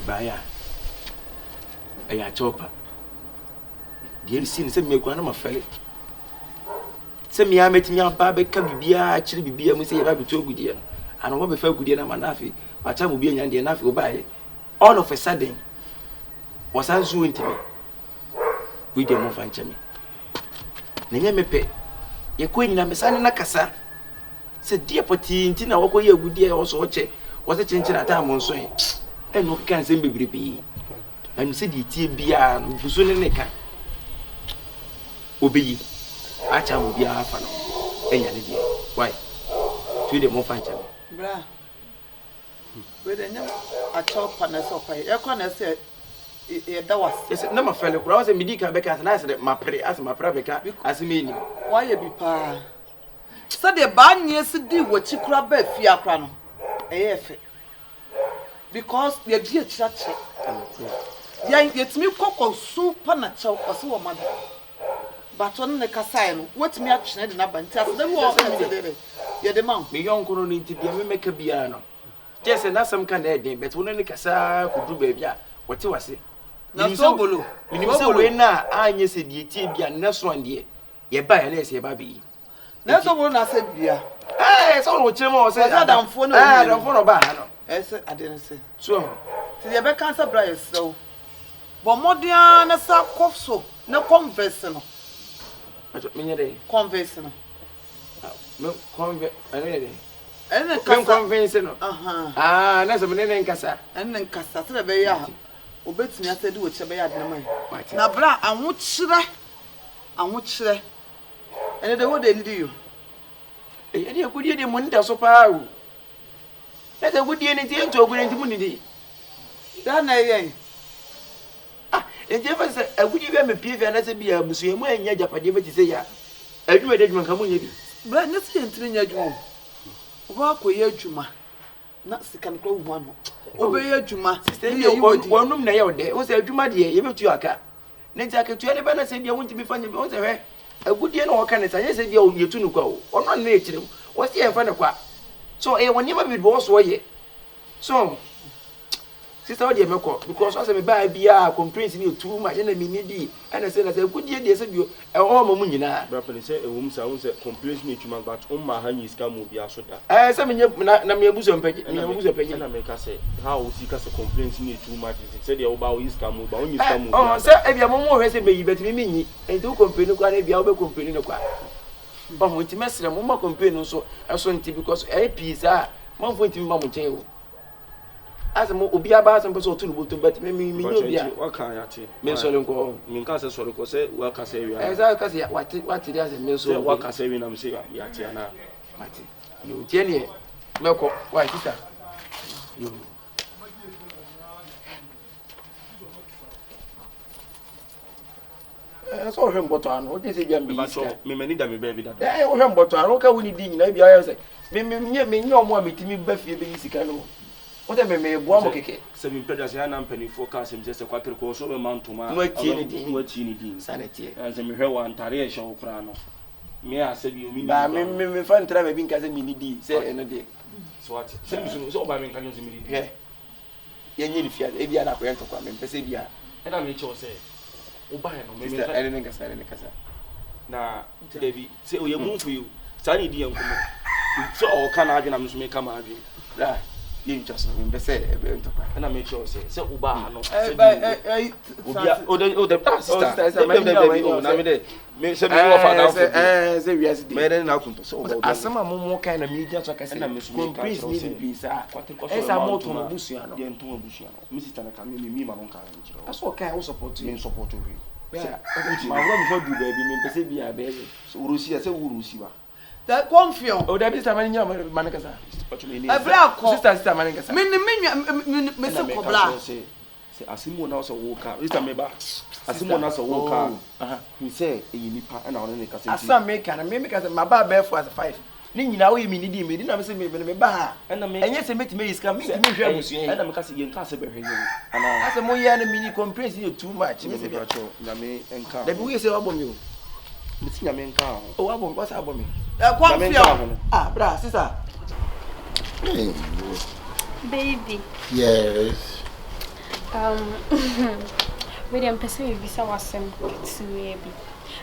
Baya. I chopa. Dear sin send me a grandma felly. Send me, I met me a barber, can be actually be a missing rabbit to good year. And I won't be felt good year, Manafi, but time will be an Indian enough go by. All of a sudden, was answering to me. We didn't move and me. Name me pay. Your queen in a messana Nakasa. Said dear Potty, Tina, what you good year also watch it. Was a change at time on swing. And no can send me be. And said the tea be a Busuneka. Obi, I will be a half an hour. Why? To the more function. Bra. With a chop and a soap. I can't say that was. Yes, no, my fellow cross and medica because I said my pretty as my private as me. Why you be pa? So the bad years to do what you crab bed fiacrano. Because the dear church. Yeah, it's me cocoa soup and a chow or so, mother. But on the casino, what's me action and up and tell them what you're the monk. Me young couldn't need to be a make a piano. Just and that's some kind of day, but when the casa could do baby, what you was it? Now, Sobolo, you say, when now I said the tea be a next one dear. You buy an essay, baby. That's the one I said, yeah. Eh, it's all what you more said. I don't phone a bar. I didn't say. So, to the back answer, Brian, so. But more than a sack of so, no conversing. Conversing. No conversing. And then conversing. Ah, that's a minute in Casa. And then Casa, the bay. Obey me, I said, do what you bad. Now, bra, and what should I? And what should I? And the word they do. You could hear the money so far. That's a good year to open into money. Then I ah, and Jeffers, I would give him a PV and as a beer, Monsieur, when you're Japanese to say, yeah, I do a dead one come on. But nothing to your drum. Walk with your Juma. Not second close one. Obey your Juma. One room now there was a Juma dear, you to your car. Next, I can tell you about saying you want to be funny. A good year or can I say you to go or not nature. What's the fun of what? So, when you might be boss, way. So, sister, dear Mako, because I say, buy beer, complaints you too much enemy needy, and I said, I said, good year, they said you a home money now. Rapidly say, a woman's own complaints me to my but on my hand is come will be a soda. I said, Namia Bosom Peggy, and I make us say, how SIKA complaints me too much. It said, your bow is come, but when you come, oh, sir, if you're more resume, but me, and do complain, be able to complain. But when you mess them, more complain also, as one because a piece are one point in Mamma Tail. As a more be about some person to but me, what can I tell? Mention go, Mincasa Solo say, work as a as I can say what it does in Milso, work as a win, I'm saying, Yatiana. You, Jenny, Melco, why, sister? You. I saw him, but I what is it? Me, many damn baby that I owe him, but I don't care when he did. Maybe I say, me, no more meeting me, Buffy, Sikano. What I may one cake. 7 pedas and penny forecast him just a quarter course of a month to my sanity. As a mere one, Taria show crano. Me, I said, you mean, I find travel being cousin me, say, and a day. So what? So by me can use immediately. Yeah. You need if you had a Diana to come and Pesavia. And I made sure say. Maybe I didn't get any casa. Now, Davy, say we move for you. Sunny dear, so all can I make come out. You just remember say, and I make sure say, so Uba, no, the past. As some more kind of media, so I can please please. As I'm more to Busiano, the Antonio Busiano, Mrs. Tanaka, me, my own car. That's what I support you and support you. My one do baby, baby, so Russia, so Russiva. That confion. Oh, that is a man, Manacasa. A black sister Manacasa. Mr. Cobla. Say, as someone else a walker, Mr. Meba, as someone else a walker, who say, you need and on the castle. As some make and make as my bar bear for 5. Now we mean, me didn't say me bar, and yes, I met me is coming to me, and I'm casting in Castle. And as a more enemy complains you too much. Then we say, Album you. Miss Yamenka. Oh, Album, what's album? Ah, bra, sister. Baby. Yes. We dem pese me bisa wasem tuwe bi.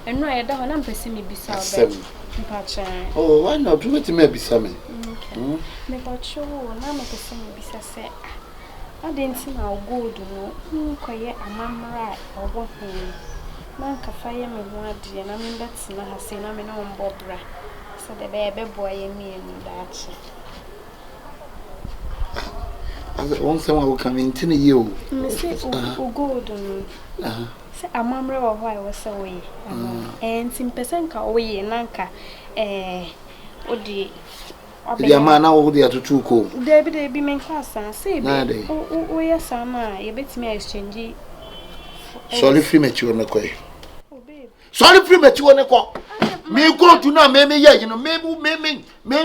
Eno aye da ho na pese me bisa obe. Mpacha. Oh, why not? Do it me bisa me. Okay. Me go cho na me pese me bisa se. Adenti na ogold no koye amamra obo ho. Man ka faye me ho ade na me beti na ha se na me na ombobra. So the baby boy me ni dachi. As one someone will come into you. Say ogold no. Say amamra wo ho I was away. And some person ka we nanka odi the man now they are to two co. They be men class say we yes ama ye betimi exchange. Sorry premature na kwai. Sorry premature na ko. Me go to na me ye you know me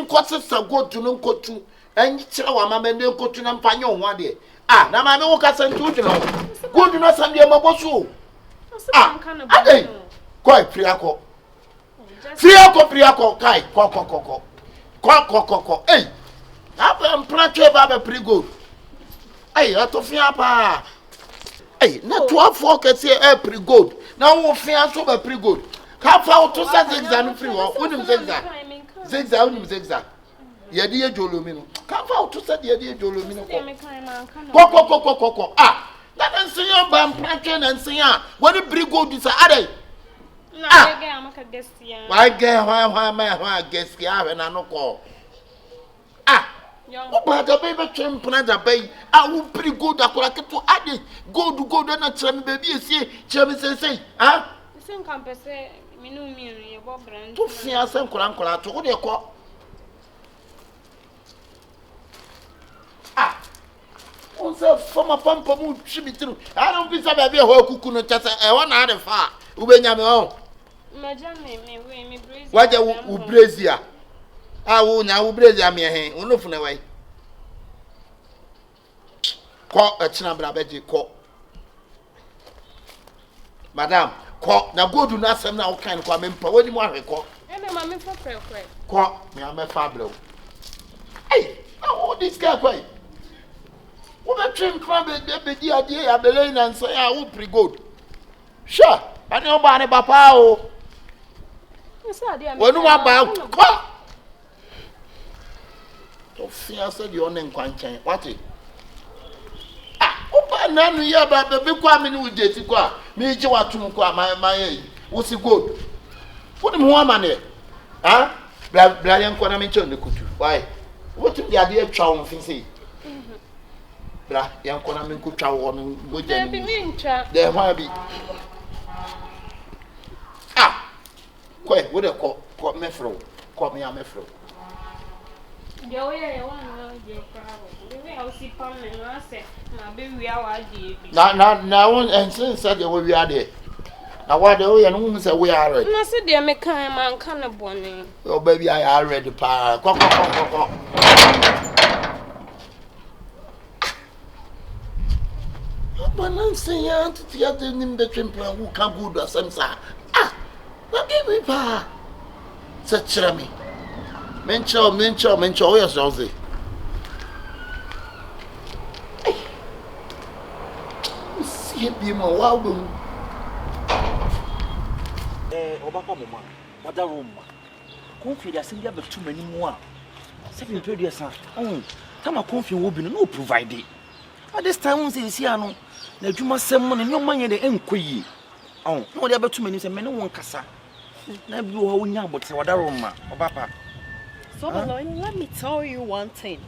kwase sa go to no kotu enyi kire wa ma me ne kotu na mpanye ho ade. Na ma me wo ka santu dino. Go to na sam de maboso. Ade. Koi priako. Priako kai ko. Ko. Hey. Aba mpratwe ba be pretty good. Hey, atofia pa. Hey, na 12 ka say pretty good. Na wo fia so be pretty good. Ka fa to say exam free wo. Unim zigzag unim zigzag. Ye de jolomi no. Ka fa to say ye de jolomi no ko. Ko. That ensinya ba mpratwe na ensinya. What the pretty good is ade. Why get why guess ya when I no call. But the baby trim plant a bay. I will pretty good akora to add go na trim baby see chemi say The same campus me no me about brand. To fear some kola to dey call. On say from a pump mu chibi through. I don't be say baby ho kuku no chase e won na dey fa. Ubenya me on. Me Waje u Brazil. Wo nya u Brazil me he. Unofu na wai. Ko echina bra beje ko. Madam, ko na godu na asem na wo kan ko amempa wani mu ahwe ko. Ma me fa pre. Ko me amefa bra. Hey, how this guy kwai? Wo be trim kra be di ade ya bele na nso ya wo pre good. Sure, ani oba ne papa o. When you are about come, to fear said you on in Quanchan. What it? Open none here, but the big woman with Jessica. Me, you are to my what's it good? Put him one money. Brian Quanamicho the Kutu. Why? What the idea of chow thing say? Young Quanamin could chow on good. There might be. What a call me through. Call me a mefro. The way I want to get problem. The way I see Pam and I say, my baby, our dear. Now, and since said we are there. Now, what the way and woman said we are ready. I said, dear, make a man can a bonnet. Oh, baby, I already pa. But I'm saying, to the other name the trimple who can go to some side. What give me pa? Said Cherami. Mencho, yes, Josie. See him more wild. Obaka mama, what a room. Confion, I send you too many more. 7 years. Come a confion will be no provided. At this time, we see Siano. Now you must send money, no money, the enquiry. No, there are too many men, one cassa. Na bi wo nya bote wadaro ma obapa. Sobolo, let me tell you one thing.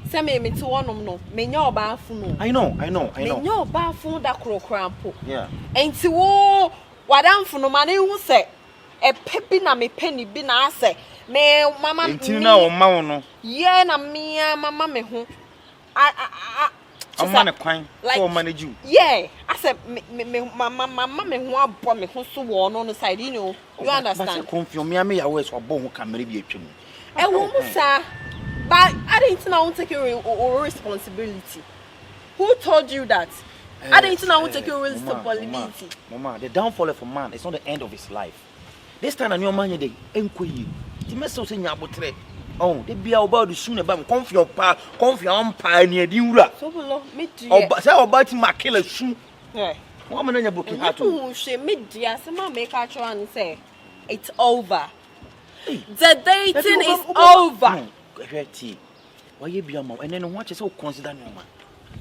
Say me to one no, me nya obaafo no. I know. Me nya obaafo da krokrampo. Yeah. Enti wo wadamfo no ma ne hu se e pepi na me pani bi na ase. Me mama enti na o ma wo no. Ye na me mama me ho. I'm man kwan for manage you. Yeah, I said mama me ho abo me ho so wo no side you understand. But confion me ya we so abo ho camera bi atwam. E wo mu sa but I didn't know take your responsibility. Who told you that? I didn't know take your responsibility. Mama, the downfall of a man is not the end of his life. This time na your man dey enkoyi. Ti meso se nya abotre. Oh, they be about the soon about confion pa near the ura. Sobolo, me dear. Oh, say about my killer soon. Yeah. What man in your book? Who she me dear, some make her try and say it's over. The dating is over. Why you be a mom? And then what is so consider no man?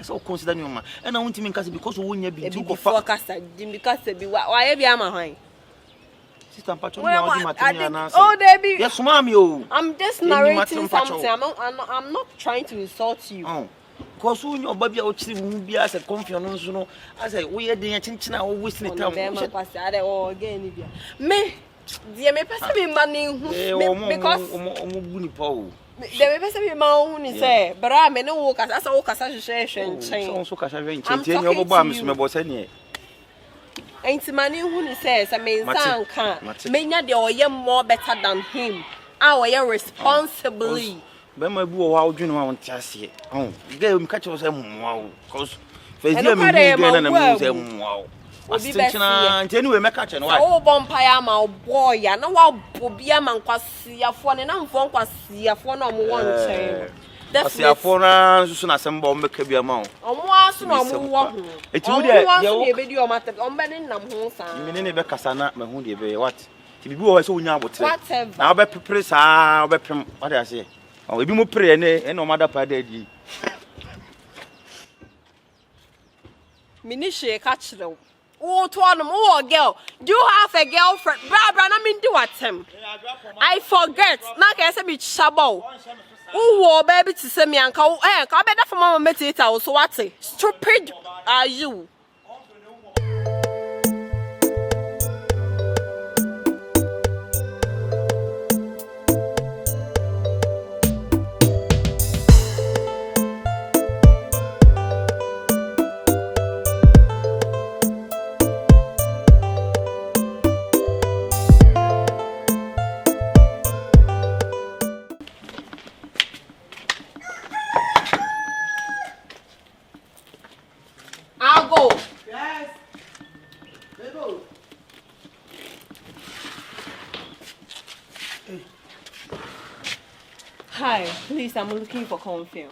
So consider no man. And I want to make us because we won't be too before Cassa, because be why be a man. Sister Patron, oh, Debbie. Yes, mommy. Oh, I'm just narrating something. I'm not trying to insult you. Oh, because when your baby out to be as a confiance, you know, as I we are doing chinchina or whistling time. Me, dear, me pass me money because there may be my own say, but I may not walk as a walk as a session. So, Cash, ain't money who says, I mean, son can't. May not the more better than him. Our responsibly. But my boy, how do you know? Chassis. Oh, you catch us a wow. Cause, for the wow. Anyway, my catch and why? Oh, Bompire, my boy, and now Bobia man was see a phone and I'm phone was see a phone on one chain. That's a phone as soon as some bomb can be a mount. On was no one. It's a video matter on Benin Namhosa. You never Cassana, my hoodie, what? To be boys, so now whatever. I'll be press, I'll be what I say. I'll be more pray and no matter per day. Minishe catch them. Oh, to one more girl. Do you have a girlfriend? Barbara, I mean, do what him? I forget. Now I say be Shabo. Oh, baby, to send me uncle. Eh, come better for mama met it out. So what? Stupid are you? Hi, please, I'm looking for confion.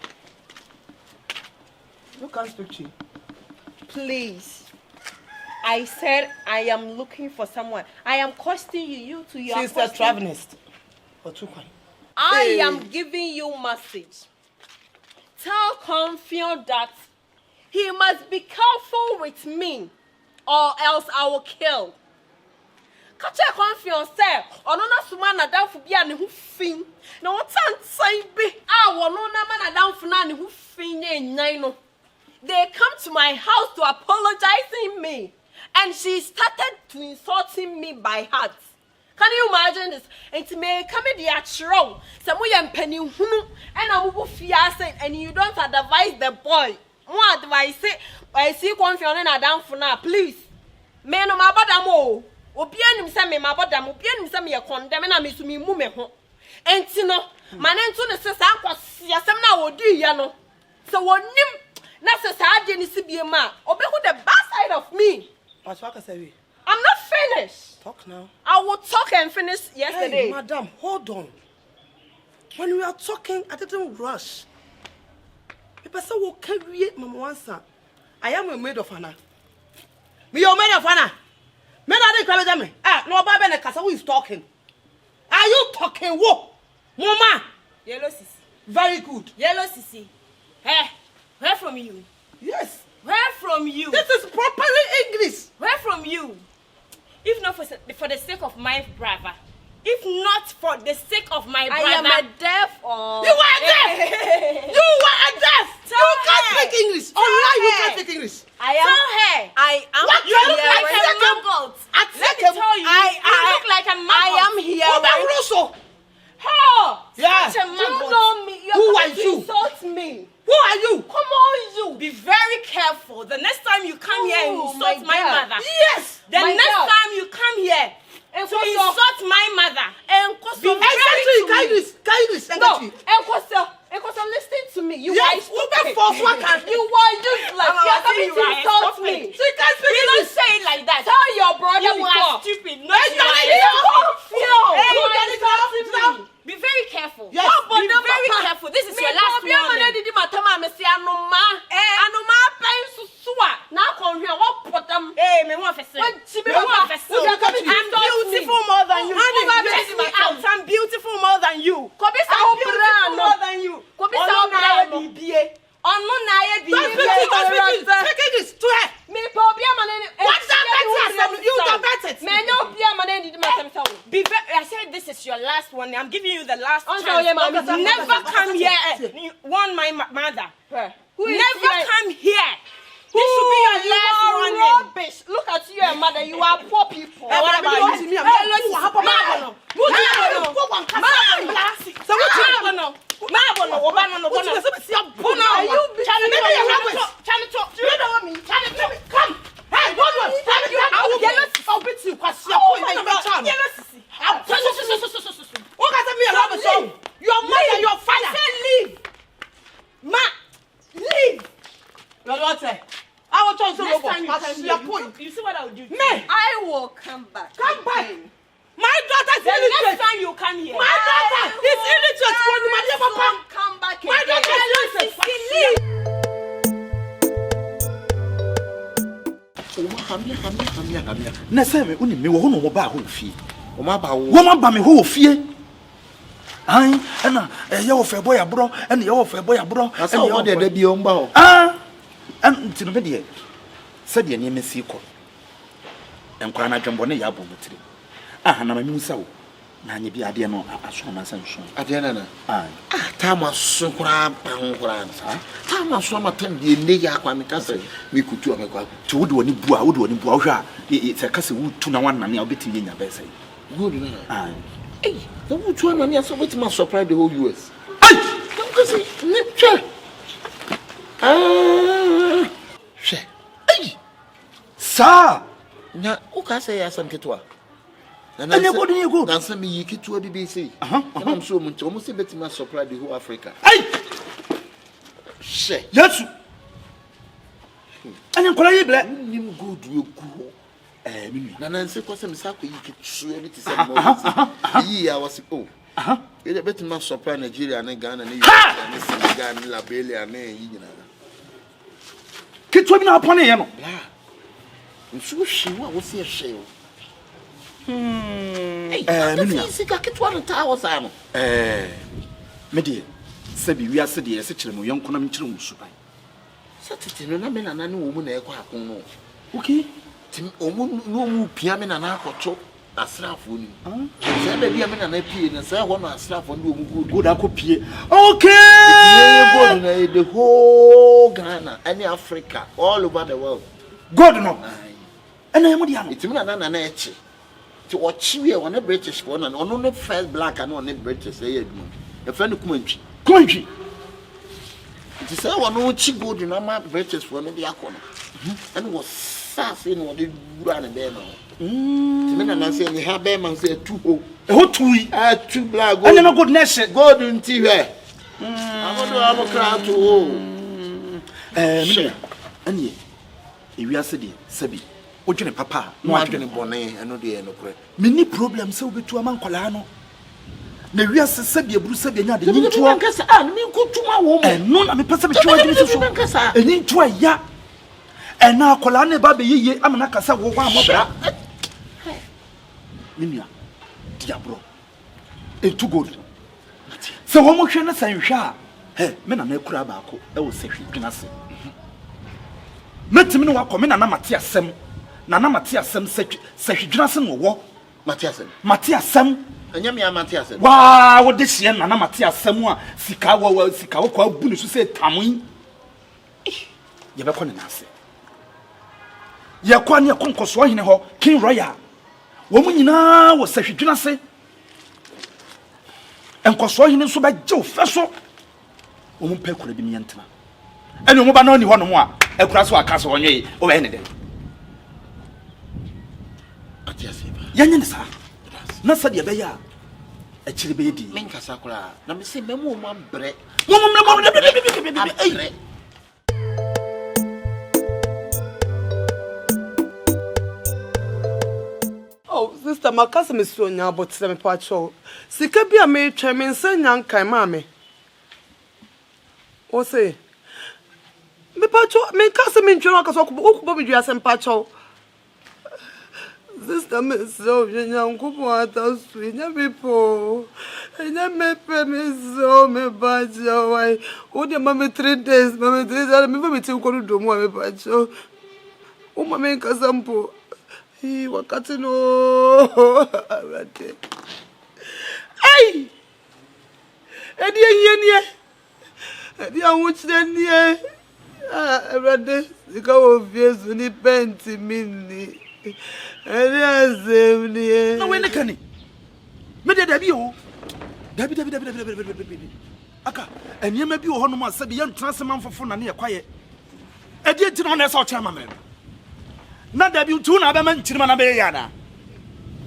You can't speak to you. Please. I said I am looking for someone. I am costing you to your She's a travelist. Or too quiet. I am giving you message. Tell confion that he must be careful with me or else I will kill. Catch a confion, sir. Or no, man, a down for being who fin. No, what's saying be? I will no man a down for none who fin and nine. They come to my house to apologizing me, and she started to insulting me by heart. Can you imagine this? And to me, come in the actual. Somewhere and penny and I will fiancé, and you don't advise the boy. What advice? I see confion and a down for now, please. Men of my badamo. Obianim say me mabodam obianim say me ye condemn na me so me mu me ho enti no mane nto ne sesa akwase asem na wodi ye no so wonim na sesa ade ni sibie ma obehu the bad side of me. But what can say we? I'm not finished. Talk now. I will talk and finish yesterday. Hey, madam, hold on. When we are talking, I didn't rush. The person will carry mama answer. I am a maid of honor. Me a maid of honor. Men are they coming me? Ah, no, Baba and Casa, who is talking? Are you talking? What? Mama! Yellow sissy. Very good. Yellow sissy. Hey, where from you? Yes. Where from you? This is properly English. Where from you? If not for the sake of my brother. If not for the sake of my brother. I am a deaf or... You are deaf! You are deaf! You can't speak English. Online, you can't speak English. I am... Tell her. I am... What? You look like a maggot. Let me tell you. You look like a maggot. I am here. What about Rosso? How? Yeah. Such a maggot. You know me. Who are you? Insult me. Who are you? Come on, you. Be very careful. The next time you come here and insult my mother. Yes. The next time you come here to insult my mother. Be very careful. No. Enkoso, listen to me. You are stupid. You are useless. You are coming to insult me. You don't say it like that. Tell your brother you are stupid. No, you are. Be very careful. careful. Yes, be very careful. This is your last warning. Hey, me want to say. I'm beautiful more than you. I'm beautiful more than you. Speaking this to her. What's that? You got better. Be very, I said this is your last one. I'm giving you the last chance. Never come here. Warn my mother. Never come here. This should be your last warning. Rubbish. Look at you and mother. You are poor people. What about you? Your mother, your father. Leave. Leave. Your daughter. I will tell you You see what I will do? I will come back. Come back. My daughter is illiterate. Next time you come here. My daughter is illiterate. Come back. My daughter is illiterate. Hamia. Na say me uni me wo ho no mo ba ho fie. O ma ba wo. Wo ma ba me ho fie. Ai, na ye wo fe boy abro, na ye wo fe boy abro. Asa wo de da bi o mba ho. Nti no be de se de ne mesi ko. Enkwa na dwembo ne ya bo mutiri. Na ma mi sawo. Na anye bi ade no aso ma san so. Ade na. Ta ma so kura ban kura sa. Ta ma so ma tan de ne ya kwa me ka se me kutu o me kwa. Ti wo de woni bua, wo hwa se ka se wo tu na wan na ne obeti nya be sai. Good na. Hey, the wutu na me so wait ma surprise the whole US. Ai! Come see, ne che. She. Ai! Sa! Na o ka say ya sam ketwa. Na ne go do. Na sam yi ketwa bi be say. I'm so much almost bet ma surprise the whole Africa. Ai! She. Yesu. Anya kola yi ble. Nim good we go. Mimi. Na nanse kwa se misa ko yi ketwa bi ti say mo. Yi ya was you bet ma surprise Nigeria and Ghana and Senegal and Liberia and yi nyina. Ketwa bi na apone ye no. Nso hwe wa wo se hwe o. Mimi. SIKA ketwa no ta wo sa no. Me de se bi wi ase de se kire mo yonko na me kire mo suban. Satete no na me na na ne wo mu na e kwa akon no. Okay. Tim omu no mu pia me na na akoto asrafo ni. Se be bia me na na pie na se ho no asrafo ndi omu go da ko pie. Okay. God na the whole Ghana and Africa all over the world. God no. Ena yemu dia no. Itim na na eche. Ti wo chiwe wo na British for na ono no first black and ono British say adu. E fa no kumantwi. Kumantwi. Ti say wo no chi gold na ma British for no dia ko no. And was say no de dura na be no. Ti me na say ni ha be man say two ho. E ho tui. Two black gold. Ena no goodness. Gold nti hwe. Amodo amokra to ho. Me anye. E wi ase de sabi. Odwene papa no adwene bone eno de eno kure. Me ni problem se obetu amankola no. Na wi ase sabi eburu sabi anya de nyinto. Nkasa me nkotuma wo mo. No na me pese be twa adwene so. Enyinto aya. Ena akola na ba be yiye amana kasa wo wa amobra. Nimia. Diabro. Etu gold. Se wo mo hwe na san hwe a, me na na kura ba ko e wo se hwe dwena se. Metimi no wakọ na mate asem na mate asem se hwedwena se no wo mate asem anya me mate asem wa wo de hie na mate asem a sika wo kwa bu ne so se tamun ye be kọ ne nase ye kwa ne konkoso hene ho King Royal wo mu nyina wo se hwedwena se enkoso hene so ba je ofeso wo mu pe kura bi ne ntena ene mo ba na oni ho no mo a ekura so aka so onwe o be ne de atiasiba yanye ne sa na sa de be ya e kire be di men kasa kura na me se memo mo bre mo Oh, sister, makasa me so nya botre me pacho. Sika bia me twa me nsanya nkan ma me. O say me pacho me kasa me ntwa akasa okubo me dua sem pacho. Sister me so nya nkupo atasu nya people. Nya me pe me so me pacho why. O de mama 3 days me me ti ko do mo me pacho. O mama nkasa mpo. Wakati no abate ai edi yenie edi awuchire nie abade sika wo fiesu ni penti mini edi azem nie na we ne kani me de dabi o dabi aka eniema bi wo hono ma sabi ye ntrasema mfofo na ne ye kwaye edi enti no na esa o chama me na dabi tu na ba man chirima na be yana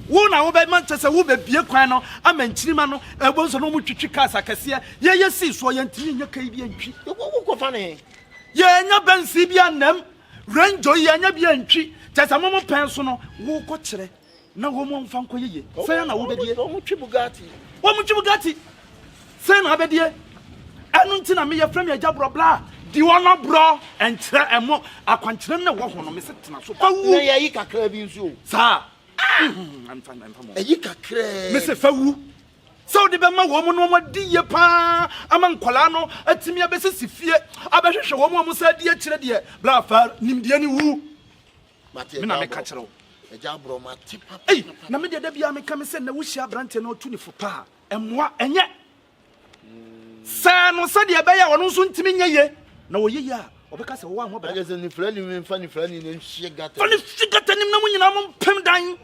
wo na wo be man chese wo be bie kwan no aman chirima no ebo so no mu twitwi kasa kase ye si so ye ntini nya kai bi antwi wo ko fa ne ye nya bansi bi anam ranjo ye nya bi antwi chese mo mo pen so no wo ko kire na wo mo mfa nko yeye sai na wo be die wo mu twi bugatti sai na be die anu ntina me ye frem ye jabro bla di wona bro entre emo akwankyere na wo ho no me setena so fawu na yi kakra bi nso sa I'm fine mo yi kakra me se fawu so de be ma wo mo no mo di ye pa ama nkola no atimi abesisi fie abehwehwe wo mo sa di akire de bla fa nimde ni wu me na me ka kire wo jabro ma tipa ei na me de da bia me ka me se na wo hia brante na otu ni fo pa emwa enye sa no sa de be ya wo no so ntimi nyeye na wo ye ya obeka se wo anwo bra je se ni frani me mfa ni frani ne hye gata fa ni gata nim na mo nyina mo pem dan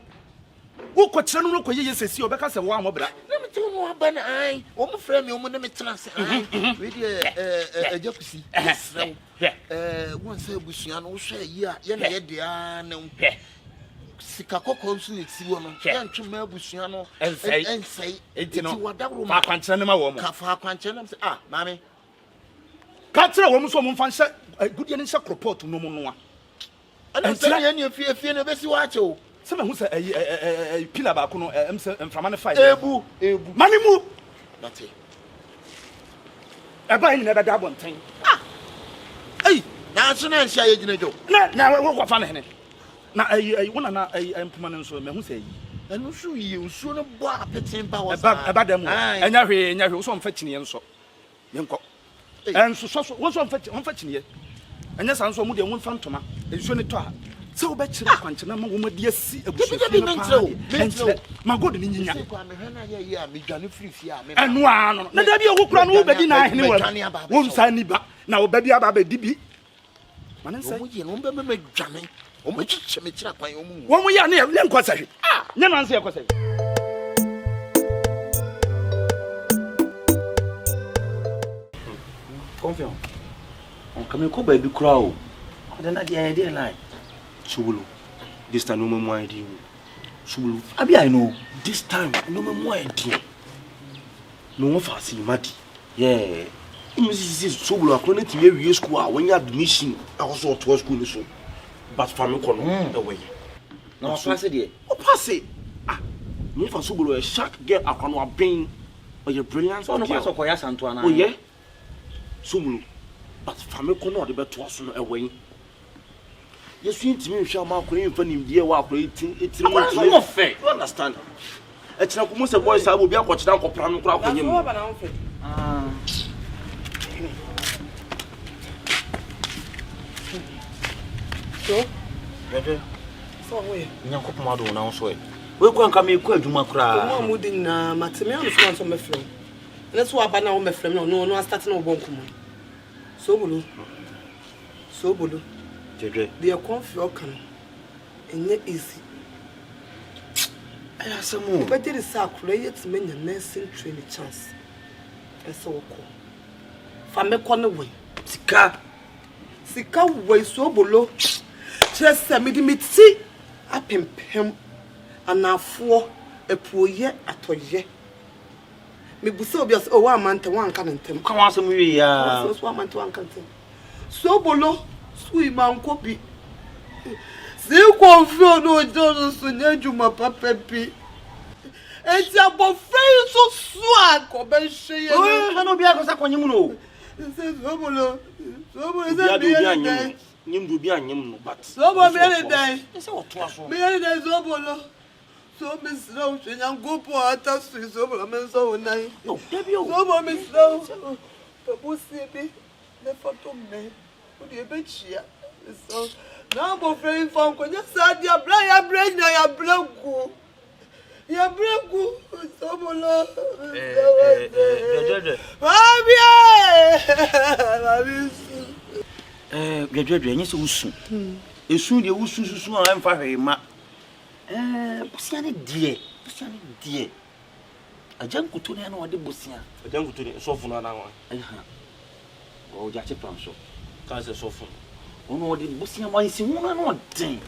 wo ko kire no ko ye sesi obeka se wo anwo bra na me tell no aba na ai wo mo frani wo mo na me tena se ai we de ajakusi srew won se busua no wo hwe yi a ye na ye de a na sika kokko nso ne ti wo no ye ntwe ma busua no ensei enti wadawro ma akwankyere ne ma wo mo ka fa akwankyere na se mami Katra wo so mo mfa nse gudie ne nse report no mo no a ana se ye ne fie ne besi wa che o se me hu se pila ba ko no emse mframa ne fight ebu mani mu nati eba ni na beda bonten ei na so na nsia ye gina jo na wo kwa fa ne na wona na empoma ne nso me hu se yi anu su yi usu no bo apetin ba wa sa eba dem enya hwe wo so mfa kiniye nso menko enso so wo so mfa kiniye enya san so mu de wo mfa ntoma enso ne to a se wo be kire kwanche na ma wo madi asi abusu ma god ni nyinya enu ano na da bi wo kura no wo bedi na ahene wo nsa ni ba na wo bedi aba bedi bi mane nsa wo ye no be me dwane o mo chiche me kira kwan o mu wo mo ya ne nkosa hwe nya na nsa ya kosa confion on come ko ba bi kura o de na de line Sobolo this time no more idea Sobolo abi I know this time no more idea no one fast madi yeah imisi Sobolo akro na ti we school a when you admission also to school so but family ko no the way na o pass there o pass me for Sobolo a shark get akro no abin or your brilliance so no pass ko ya santo ana oh yeah Sobolo but family ko no de beto aso no away yes you intimi hwa ma akro yin fa nimdie wa akro etiri mo no fair you understand e tira ko mo se boy sa obi akọchira nkọpra no kura akọnyem so bebe so we nyankopon ma do na so e we ko anka me ko adwuma kura mo amudi na matemi anu so me frem na so aba na wo me frem no start na wo bonkum Sobolo jeje they are confion kan enye easy aya samu but there is a create menya nursing training chance ese woko fa me ko ne we sika we Sobolo chese me di meti apempem anafo epuoye atoye me busa obi as o wa mante wan kan ntem kan wa samu wi ya so wa mante wan kan ntem Sobolo sui manko bi si confion no jono so nya juma papa bi It's a boyfriend so swag. Come and share. Oh, I know be a cosa con you. Sobolo. Sobolo is a day. Nim do be a nim, but Sobolo be day. It's all twice. Be day Sobolo. So Miss Low, and I'm go for a task to Sobolo, and so nice. No, Sobolo Miss Low. The pussy, the photo man. What do you bet here? So now, boyfriend from when you said your brain, your blood. Ya breku Sobolo. Gedwedwe enye se wusu. Esu de wusu susu an fa hwema. Bosia ne die. Ajankuto ne na ode bosia. Ajankuto ne sofu no na wa. O ja che plan so. Ka se sofu. Ono ode bosia ma nsi hu na odin.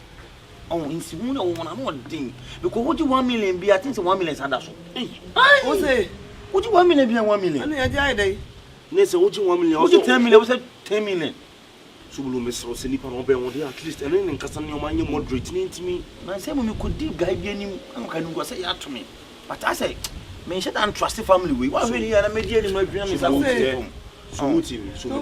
Oh, in Simona, woman, not ding. Because what you 1 million be, I think 1 million Sanderson. What's it? What you 1 million be 1 million? I died. Let's say what you 1 million. What you 10 million? Was it 10 million? Sobolo Miss Rossi, at least, and then Cassan, your man, you moderate to me. I say, when you could dig, guide me, I'm going to go say that to me. But I say, mention and trust the family. We want really a mediating my dream is a so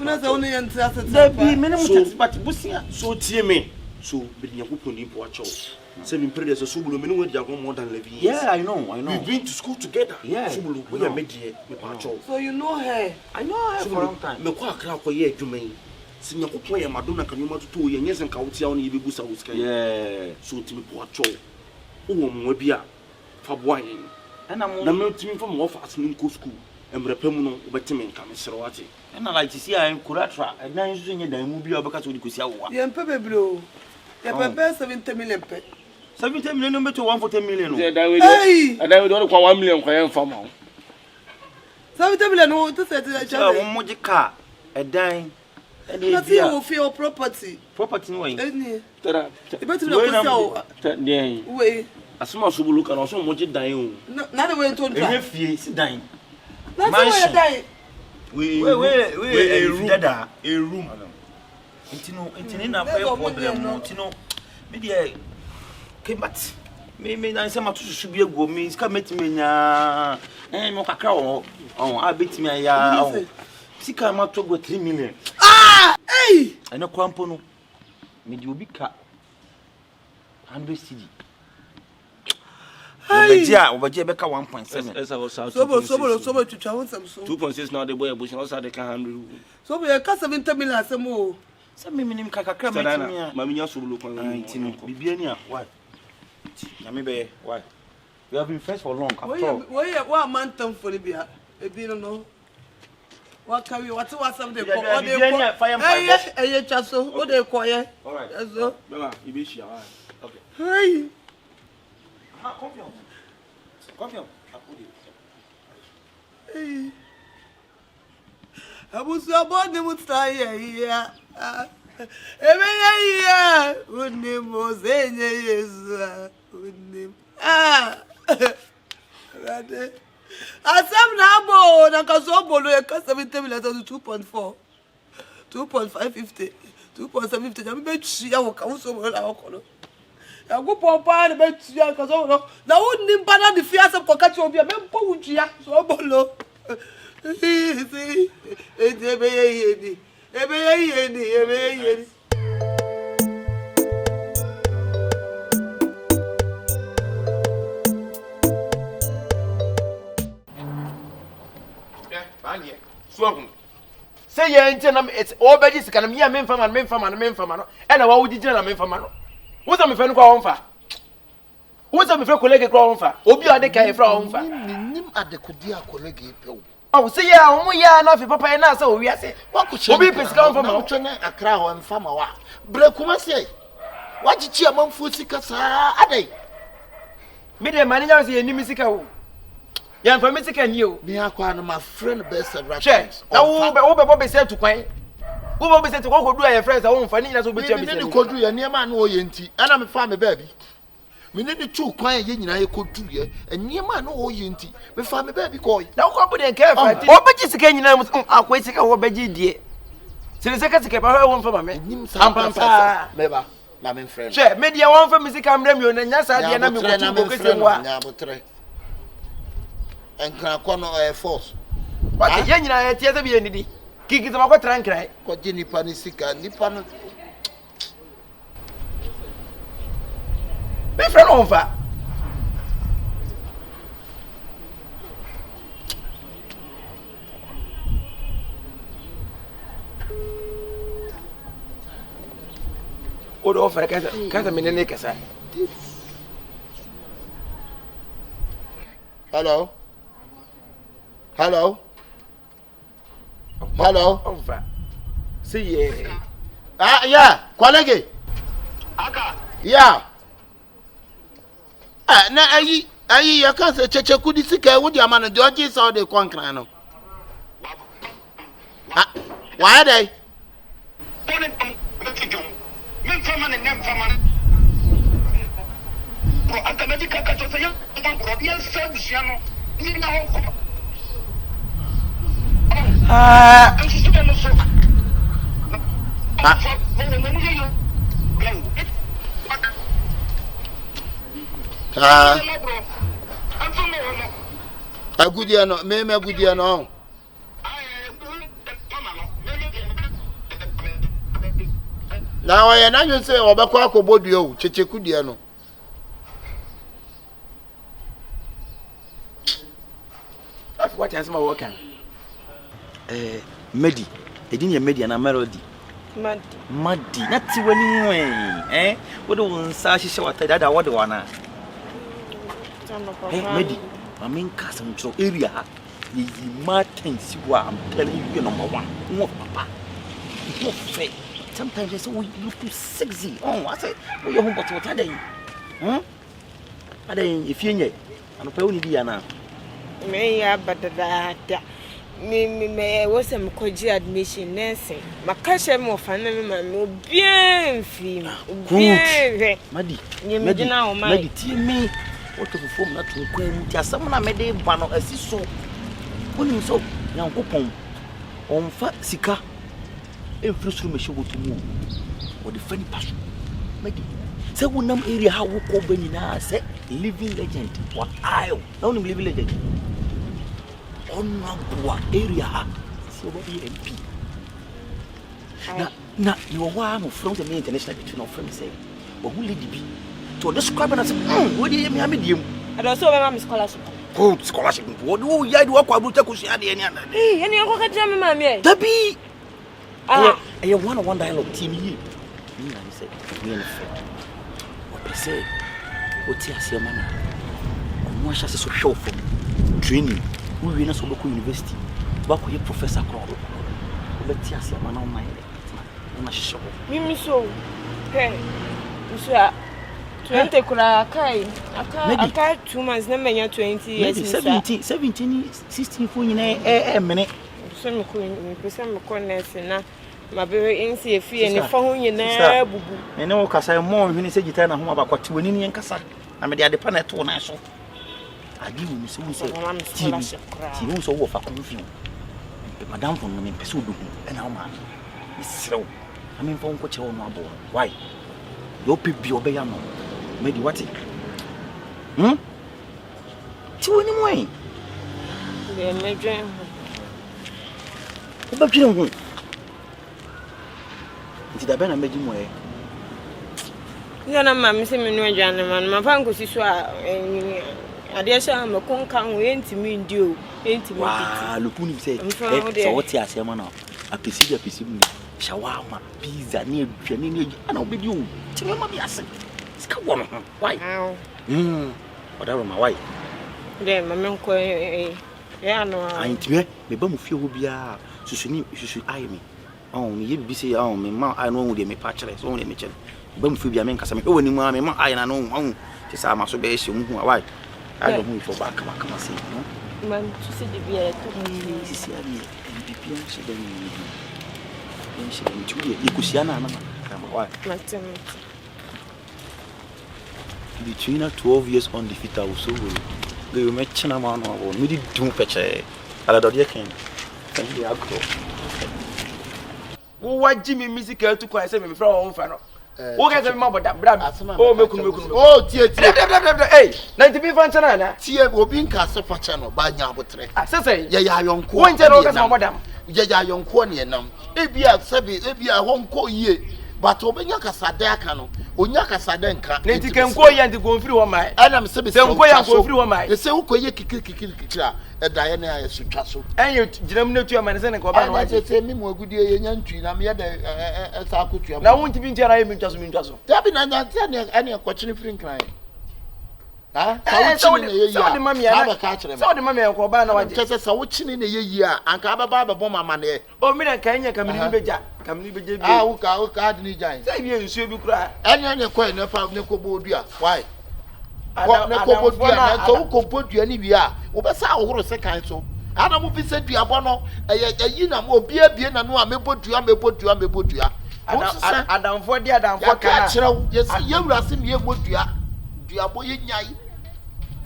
that's only answer. There be minimum, but Bussia, so tear me. So, but you put in for a choice. Same predators are Sobolo, many would have more than Levy. Yeah, I know. We've been to school together. Yeah, Sobolo, we are made with our choice. So, you know her. I know her for a long time. No crowd for ye to me. Senior Popoya, Madonna, can you want to 2 years and Kautia on the Busa? Yeah, so to me, poor choice. Oh, Mobia, Fabuine. And I'm not to me from off at Minko School and Repemuno, but Timmy Camisarati. And I like to see I am Kuratra, and now you're saying that movie because we could see our young Pepe Blue. You have 70 million. 70 million number to 1 for 10 million. Hey! And then we don't call 1 million for now. 70 million, no, to say that one more car, a dime, and you will feel property. Property, no way. Better not way. As small Sobolo can also much dying. Not the way to dying. That's why I die. We a room. It's in a problem. Tino, maybe but me I say my should be a go means come meet me na mo kakra o I beat me ya SIKA ma to go 3 million. Hey, I know kwampo no me di obi ka 100 cedi. Obaje beka 1.7. Sobolo to travel some so 2.6 now the boy bush also they can handle. So we ka 70 million asemo. Say me minim kakra me me maminya Sobolo kwa ntino bibia ni a why na me be why we have been friends for long after all why man tam for the bia e bi no what carry what some dey call all dey call eh chaso o dey call ye all right so bela e be shia okay hey confion hey abusu abone mutaye ya Emeya unimo zenye Yesu unim rade asem na abo na kasobolo e ka 70 million to 2.4 2.550 2.750 jam be tsi ya wo ka wo so la okolo ya go pompa na be tsi ya ka so na unim bana de fi asem ko ka ti obi e me mpo wudua so bolo Ebe yeni. Say ye ntena it's obedi sika na me memfa no e na wa wugigina na memfa no wo za me fe no kwa wonfa wo za me fe kolege kwa wonfa obi ade kai fra wonfa nim adekodi a kolege pe oh say ya omo ya na fe papa na sa owi ase obi pesika wonfa ma wo ne akra ho mfa ma wa brekuma sei wagichi amamfu sika sa adai me de mani nya se ye nimi sika wo ya mfa me sika ni o me akwa na my friend best reference na wo be say to kwan wo be say to ko do ya friends a wo mfa ni nya so be tia be say ni ko du ya niema na o ye nti ana me fa me baby me ne de tu kwan ye nyina ye ko du ye niema na o ye nti me fa me baby ko na ko bo de nke fa ti o be ji sika nyina akwa sika wo be ji die se sika sika pa wo mfa ma me ampa me ba na me friend che me dia wo mfa me sika mra mi o na nya sa de na me ko tu ko kese wa and can corner force. But yen na tie za bi enidi. Kiki za makwa trankran. Ko je nipa ni sika nipa no. Me friend on fa. Odo offer kasa menene kasa. Hello. Hello. Hello. Over. See ye. Yeah, colleague. Aka. Yeah. Na ayi ya kan se Kyekyeku di sika wo di amana de oje so de kwankran no. Why dey? Men fama ne nem fama. Pro Akabenezer kaka so se ya bro bi elsa busia no. Ni na ho ko. I'm just doing so. Agudia no, me agudia no. Now I na say obekwa akobodu o Kyekyeku dia no. What is my work? Medi. Edin ye Medi na Melody. Madi. Nati wani wen. What do unsa hihye wata dada what wana? Medi. I mean kasam tro area ha. Yi matensi wa I'm telling you number 1. Mo papa. Mo fe. Sometimes they say we look too sexy. Oh, I say we your home but what are they? Are they if you nye? Ano pe oni dia na. Me ya badada. Me was a koji admission nursing. Makasha mo fana me ma me bien film. Bien. Madi. Madi tie me. What of form na to kwam ti asam na me de ba no asiso. Woni so Nyankopon. Onfa sika. Enfrusuru me shogo to mu. O de fani paso. Madi. Say wonam area ha wo ko bani na say living legend. What ayo. Na woni living legend. Onabua area so what be MP na you wa no from the international between of friends say but who lead be to describe na say what dey me amediem and also my mom scholarship good scholarship what do you do akwa abuta kusia de ene ana ene enko ka tell me mama e dabi one dialogue team here me na say we in fact what they say what you say man no sha say so show for training we na Sobolo University ba ko ye professor kro o beti asia ma na o mai na shisho mimi so he so a 20 kura kai aka 2 months na menya 20 years 17 16 fo nyina mene so me ko nurse na ma be insi efie ne fa ho nyina bubu ene o kasa mo hwene se gita na ho abakwati woni ne nkasa na me de ade pa na to na so adi wo so ti wo so wo fa confion madam fon no me pese odu na o ma isrew amen fon ko che wo no abo why yo pibi obeya no me di wati ti woni mo yin le medwen o ba twire ho ti da be na meji mo e yana mama se me no adwane man ma fa nkosi so a ade sha ma konka ho yentimi ndio yentimi wa lukuni se so what ya se ma na apesi mu shawarma pizza ni edwane ni ana obedi o ti me ma bi ase ska wo no why whatever my why dem ma me nko ya no antime me ba mu fie ho bia susuni ayi me me ye bi se me ma ayi no hu de me pa kire so hu de me kire ba mu fie bia me nkasa me woni mu me ma ayi na no hu ti sa ma so be ehye hu why I don't know if back come say no man to see the beer to see abi pipian she dem ni she dem tu ye ikusia na na why between 12 years undefeated so go you match na ma no me di dum peche ala do ye ken thank you agro wo waji mi music to kwa say me fra o mfa no Wo get me mabada bra. Oh mekunu. Oh tie. Hey, 90 be fan chana na. Tie obi nka se fa che no ba nya abotre. Sese. Ye ya yonko. Wo nje no get mabada. Ye ya yonko ne nam. Ebia sebi ebia honko yie. But obenya kasada aka no. Onya kasada nka. Nti kenko ye nti go mfiri ho mai. Ana me sebi se nko ya go mfiri ho mai. Ye se ukoye kikiri a edaye na ya sutwa so. Enye ginam na tu amane se ne ko ba no wa. Se mi mo agudie ye nya ntwi na me ye de sa akotua. Na won ti bi ntia na ye mi ntwa so. Dabi na nya ane akwachiri free nkran. Ha? So de mami ana. So de mami ko ba na wa. Kese sa wo chini ne ye yi a anka ababa abebo mama ne. O mi na kan nya kamini beja. Kamini beja bi. Ah, uka adini jan. Say bi ensuo bi kura. Anya ko ne fa ne ko bodua. Why? Ne ko bodua na to ko bodua ni bi a. Wo be sa ohoro se kan so. Ana mo bi se dua bo no yi na mo obi abie na no a mebodua. Adamfo di adamfo kana. Ka kirew ye se ye wura se me ye bodua. Dua bo ye nyai.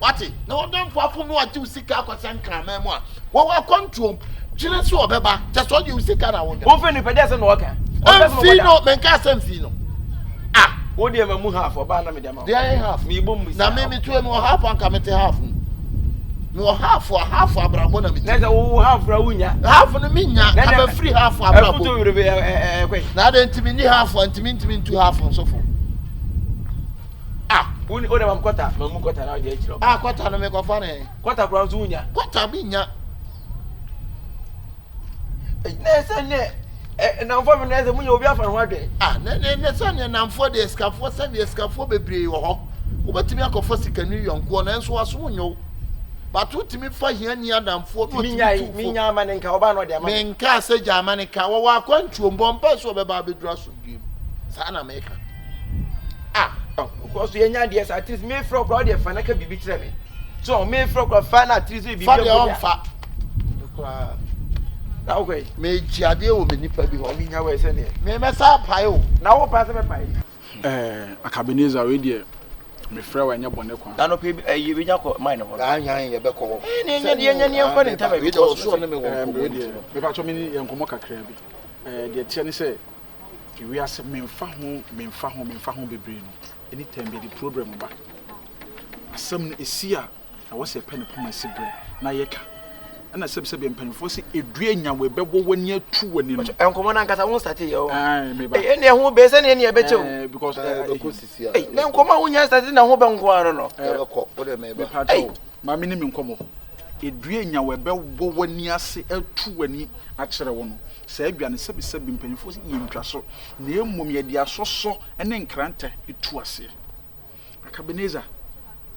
Wati na wodam fafo no ati usika akosa nkrama mu a wo wa control jine so obeba just all you sika na won wo fe ni pede se no oka Amfino menka samfino ah wo de mamu half oba na me de ma dey half me bom mi na me tu me half anka me te half no half abrabo na me na wo half ra wunya half no me nya ka be free half abrabo futo yure be kwe na de ntimi ni half ntimi tu half so fo Uni ode mam kwata, mamu kwata na ode achiro. Kwata no me kwa fa ne. Kwata kura nzu unya. Kwata bi nya. Ne na mfo me na se munya obi afa ho ade. Ne se ne na mfo de escafo se de escafo bebre wo ho. Wo betimi akofo sika nu yonko na enso waso unyo. Batu timi fa hia ni adamfo to minya amane nka oba no de amane. Me nka se jamane ka wo wa kwantuo mbompa so be ba bedura so diem. Sa na me ka. Because you nya dey at least me fro crowd dey fa na ka bibi kire me. So me fro crowd fa na at least bibi fa dey on fa. Na okay. Me jiade o me nipa bi ho. Mi nya we se ne. Me mesa pai o. Na wo pa se me pai. Akabenezer we dey me frɛ wa nya bone kwa. Na no pe ye bi nya ko mine ho. Yan ye be ko. Ne nya mfa ne ntaba bi to so ne me wo. Me pa cho me ni enkomo kakra bi. De tie ne se we ase me mfa ho bebre no. Anytime the program ba. Asem esia na wo se pen poma sibre na yeka. Na se be mpanfo se edua nya we bebo wani atu wani no. Enkomo na nkasa won start ye o. Me ba. Ne ho be se ne e be chew. Because ko sisia. Na enkomo won nya start na ho be nko aro no. Be ko wo de me ba. Ma me ni me nkomo. Edua nya we bebo wani ase atu wani a kire wo no. Se aduane sebi mpanfo se yentwa so na emom ye dia soso ene nkrante etu ase. Akabenezer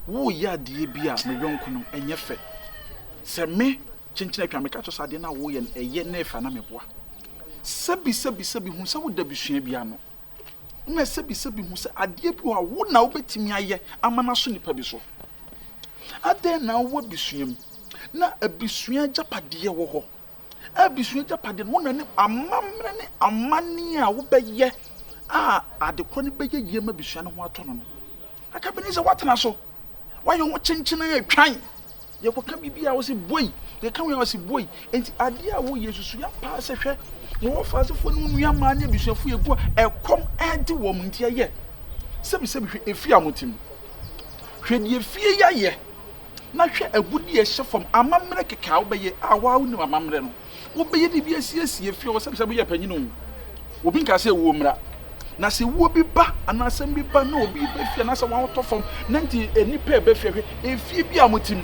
wo ya de bia me yonko no enye fe se me chinchina twa me ka to sade na wo ye eye na efa na me boa sebi hu se wo da bisua bia no na sebi hu se ade bi wo na wo betimi aye amana so nipa bi so ade na wo bisuam na abisua japade wo ho abisua japade wo na ne amamre ne amani a wo beye ade kro ne beye ye ma bisua no ho ato no Akabenezer watena so why you chinchina atwan ye koka bibia wo se boy ye kan we wo se boy enti ade a wo yesusu ya pa se hwe ye wo fa se fo no nua ma ne bisuafo ye gu ekom ade wo mu ntia ye sebi hwe efi amotim hwe die fie ya ye na hwe agudi ye hyefom amamre keka wo beye a wa wo ni amamre no wo beye de bi asiesie fie wo sebi ye panyino wo bi nka se wo mra na se wo bi ba anasem bi ba na obi ba fie na se wan to fom na nti enipa be fie efie bi amotim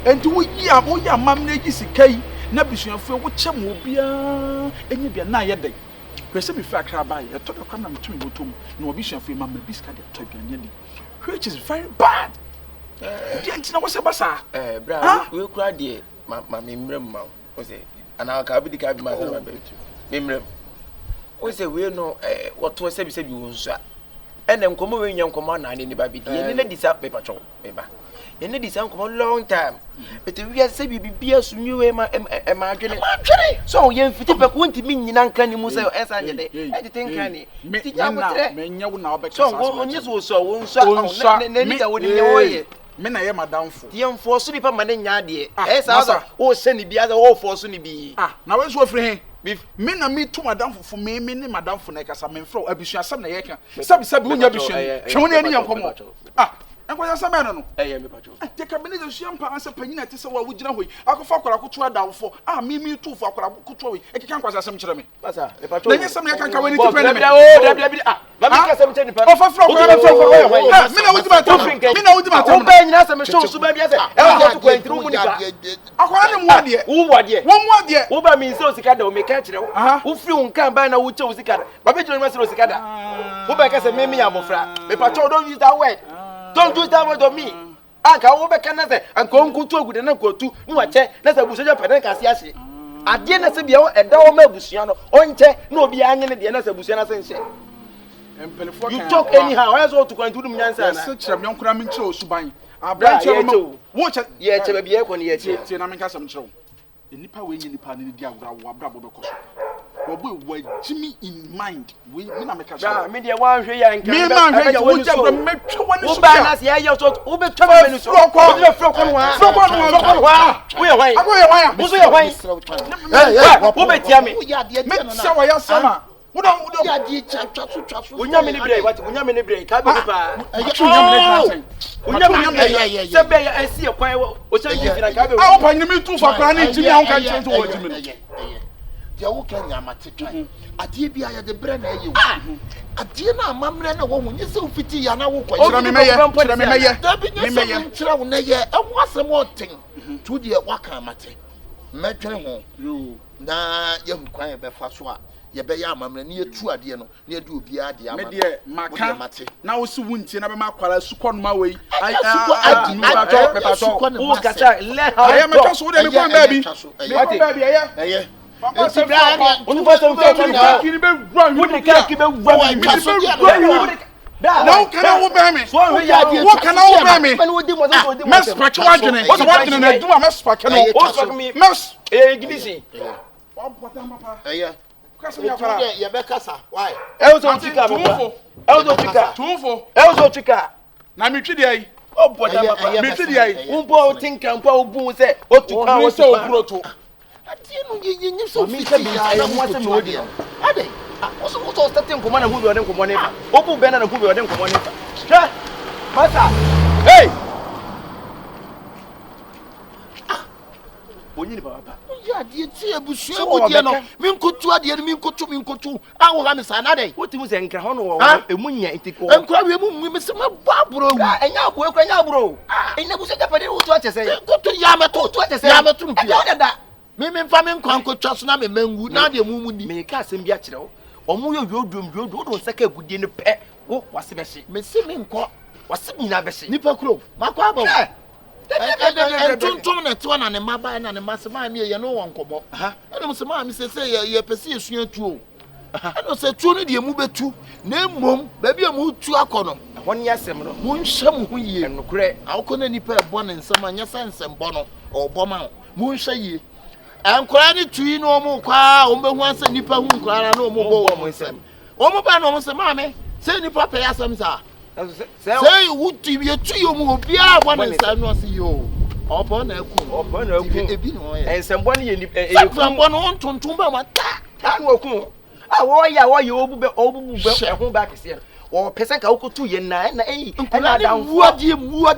enti wo yi amamne gi sikai na bisuafo wo kyem obi a enye bia na ye den hwese bi fa kra ba ye to de kwa na metumi botom na obi bisuafo ma ma biska de to bia ne which is very bad di enti na wo se basa bra we kura de ma memrem ma wo se ana ka bi di ka bi ma sa ba memrem o se we no what was say we so ene nkomo we nya nkomo na ni ba bi di ni na disa paper cho me ba ye ne disa nkomo long time but we say bibia sunyu we ma adwene so ye mfiti pe ko ntimi nyina nka ni mu say esa nye de e de tenka ni ti nya motre me nya wo na obeka so onye so wo nso na ni da wo ni wo ye me na ye madamfo ti enforce ni pa ma ne nya de esa so wo se ni bia wo force ni bi na we so afiri he me na me to madam for me ne madam for na kasa me mfro abusua sam na ye ka sabi unya abusua hwe woni ani yankomo enkwanya sam no me pacho te Akabenezer shampa ansa panyina te se wa wugina hoyi akofa akora koto adawfo me tu fo akora koto hoyi ekeka nkwasa sam kyerɛ me pasa me pacho na nyesam ya kanka wani tipɛ ne me ba me kasa me kyerɛ nipa ofa fro me na wudi batam ba nyina sɛ me show so ba bia sɛ e wo to kwantiri mu nipa akora ne muade wo muade wo ba mi nse osika da o me ka kyerɛ wo firi wo nkan ba na wo kye osika da ba be kyerɛ me sɛ osika da wo ba ka sɛ me ya mofra me pacho don't use that word. Don't do that word on me. Anka wo be kana se anka onkutu ogude na nkotu ni wa che na se buso je pede nka se ase. Ade na se bia wo eda wo ma busua no onche na obi anye ne de na se busua na se nche. You talk anyhow. Why so to kwantu dum nyansa na? Se kire me onkura me nkire osuban. Abranche wo che ye che ba bia ko ne ye che. Tie na me nka sam nkire wo. Enipa we nye nipa ne di agura wo abrabo be koso. We Jimmy in mind. We na make a show. Me dey wan hwe ya nka. Me man hwe ya wo jabra me twa wani so. Wo ba na se ya so wo be twa me ni so. Wo dey fro ko no wa. Fro ko no wa. Wo ye hwan. Wo ye hwan. Wo so ye hwan. Wo be tia me. Me tia wa ya sama. Wo ya di twa so. Wo nya me ni bre, what? Wo nya me ni bre. Ka be pa. Wo nya me ni bre. Wo nya me. Se be ya esi e kwan wo se ji fina ka be. Ah, wo pa nyimi tu fa kra ni Jimmy an kan chen to wo Jimmy. Ya wo kan ya mate twan adie bia ya de bre na ye wo adie na amamre na wo hunye se ofiti ya na wo kwa kyerɛ me meye da bi ne se kyerɛ wo na ye ɛho asɛm oten to de waka mate mɛtwene ho na ye hukwan ye bɛfa so a ye bɛ ya amamre ne ye tu adie no ne ye de obi adie amamre me de maka na wo si wuntie na bɛ ma kwara sukɔ no ma wei wo kasa le ha aye me kaso wo de me kon baabi aye Esi bra onu fa so fe kini be run wo de ka ki be run no kana wo be me wo kana wo be me mes pacho adwene so wadwene na aduma mes pacho no o so me mes gidisi wa pota papa eye kasa ya fara ye be kasa why e so chika me e so chika tumfo e so chika na me twidi ai o pota papa me twidi ai umpo o tinka umpo o bu se o tuka o se o broto adie no ye so fiti ya mo se no de ade o so start nkomo na hu bi o de nkomo ne fa o bu be na hu bi o de nkomo ne fa hwe masa hey onyi ni papa ya adie ti ebusua wo de no mi nkotu adie no mi nkotu awo ha me sa na de wo ti mu se nkra ho no wo emu nya intiko nkra we mu mi se ma ba bro wu enya abo ekra enya bro enya bu se japade wo to atese nkotu ya meto to atese ya meto mpia dada me mfa me nkwan kotwa so na me mangu na de mu ni me ka asem bia kire wo omo yo yodum do nsaka agudie ne pe wo wase be hye me se me nko wase nyina be hye nipa kro makwa ba tuntum na to na ne maba na ne mase ma me ye no won komo ene se ma me se ye pese esua tuo ene se tuo ne de mu betu na mmom ba bia mu tu akono woni asem no mu nhye mu ho yie enokure awko na nipa ebo ne nsem anya sensem bo no oboma mu nhye yie ankora ni tui no mu kwa o mbehu anse nipa hu nkora na o mu bo wo nsem o mu ba no mo se ma me se nipa pe asem sa say wuti bi etu yo mu obi a bo ne nsem no se yo obo na eku ebi no ye ensem bo ne ye ni ensem bo no ntonton ba ma ta no eku a wo ya obu be ho ba kese o pesa ka wokotu ye na na da muadi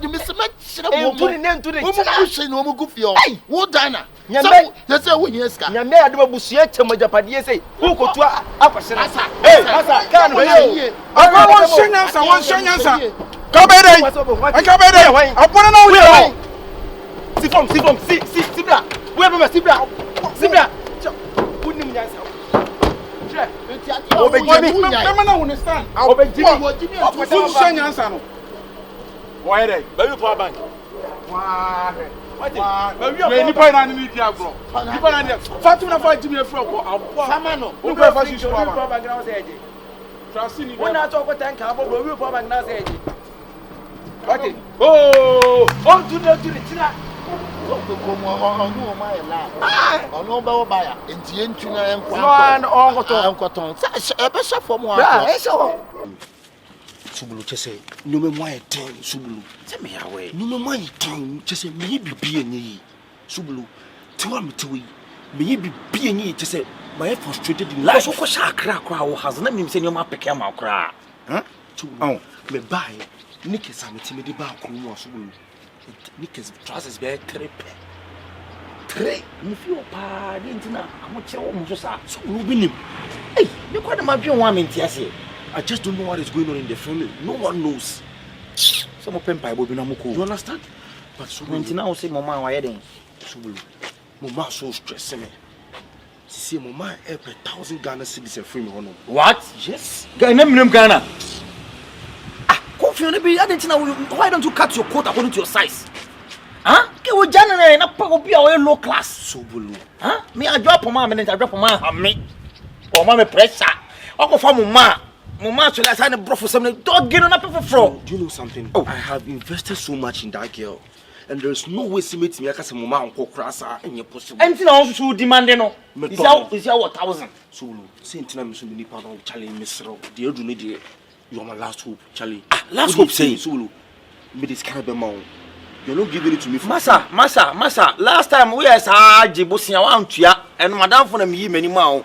mi se ma kire mo mo nturi mo hye no mo gufio wo dana nyame se wo hieska nyame adoma busua temajapade sei wokotu akwasere asa kan ho ye aka won shenyansa ka be dai abona na wo ye si bra we be si bra unim nyansa Come on, understand. I'll be Jimmy. No. Why there? Baby power bank. Why? Ni pa na ni dia bro. Ni pa na dia. Fatima fa Jimmy front ko abo. Samano. Who go fa shi power bank na say eje. Trust ni. When na talk ko tank abo bro, power bank na say eje. Okay. Oh, on to the tira. Onu ma ye la onu ba wo ba ya enti entu na enkoton e be sha fo mo a e sha wo Sobolo chese nume mo ye ten Sobolo se me ya we nume mo ye ten chese me bibi enyi Sobolo tiwa me tiwi me bibi enyi chese My frustrated in life. So ko sha kra has na me say nyoma peke ma kra. Huh? Oh, me buy Nick's amity the bar crew was Nick's trousers be 3 pair. 3. If you pa didn't know how much you almost so Rubinim. Hey, you quite imagine one minute. I just don't know what is going on in the family. No one knows. Some of them will be no cool. You understand? But so when now say Mama wedding. So Mama so stressing me. See Mama help 1,000 Ghana cedis and free me on. What? Yes. Ghana. Confion be I didn't know why don't you cut your coat according to your size? Huh? Ke wo janere na pa obi a low class. Sobolo. Huh? Me I drop on my minute I drop on my me. O ma me pressure. O go for Mama so let's have a bro for something. Don't get on up from. Do you know something? Oh. I have invested so much in that girl. And there's no way she meets me. I can say, Mama, Uncle Crassa, and you're possible. Anything else to demand, no? Is our 1,000. So, saying to them, so many pardon, Charlie, Miss Row. Dear, do need you. You are my last hope, Charlie. Last hope, saying, Solo. Me describe them all. You're not giving it to me. Massa. Last time we saw Jibusi, I want to, and Madame for me many more.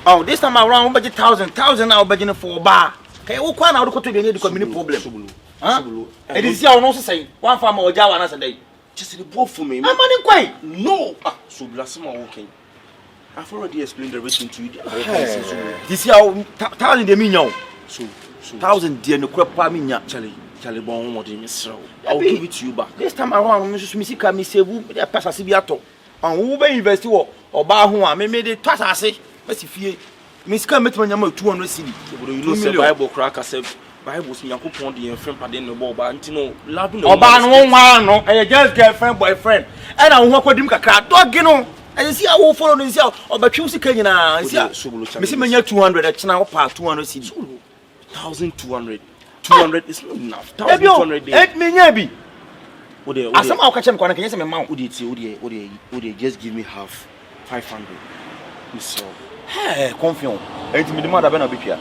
Oh, this time around, budget 1,000 now, budget for bar. Okay, what kind of to the community problem? Huh? It is your nonsense saying one farmer or Java another day. Just the both for me. I'm not quite. No. So bless my walking. I've already explained everything to you. This year, 1,000 de million. So 1,000 dear no crap paminya, Charlie Bon, what in Miss Row. I'll give it to you back. This time around, Mrs. Missika, Miss Ebu, their Passasibiato. And who may invest or Bahua may made it twice. I say. Miss Kermit when you're 200 cedi. You know, Bible cracker said, Bibles, you put on the friend, but then the ball, but you know, loving no man, I just girlfriend, boyfriend, and I walk with him. Dog, you know, and you see, I will follow this out, or but you see, can you now? Miss Mania 200 at Channel Park, 200 cedi. 1,200. 200 is not enough. 1,200 days. Me, I somehow catch him, can you say, my mouth? Would you just give me half 500? Miss Hey, confion. The mother Benabipia.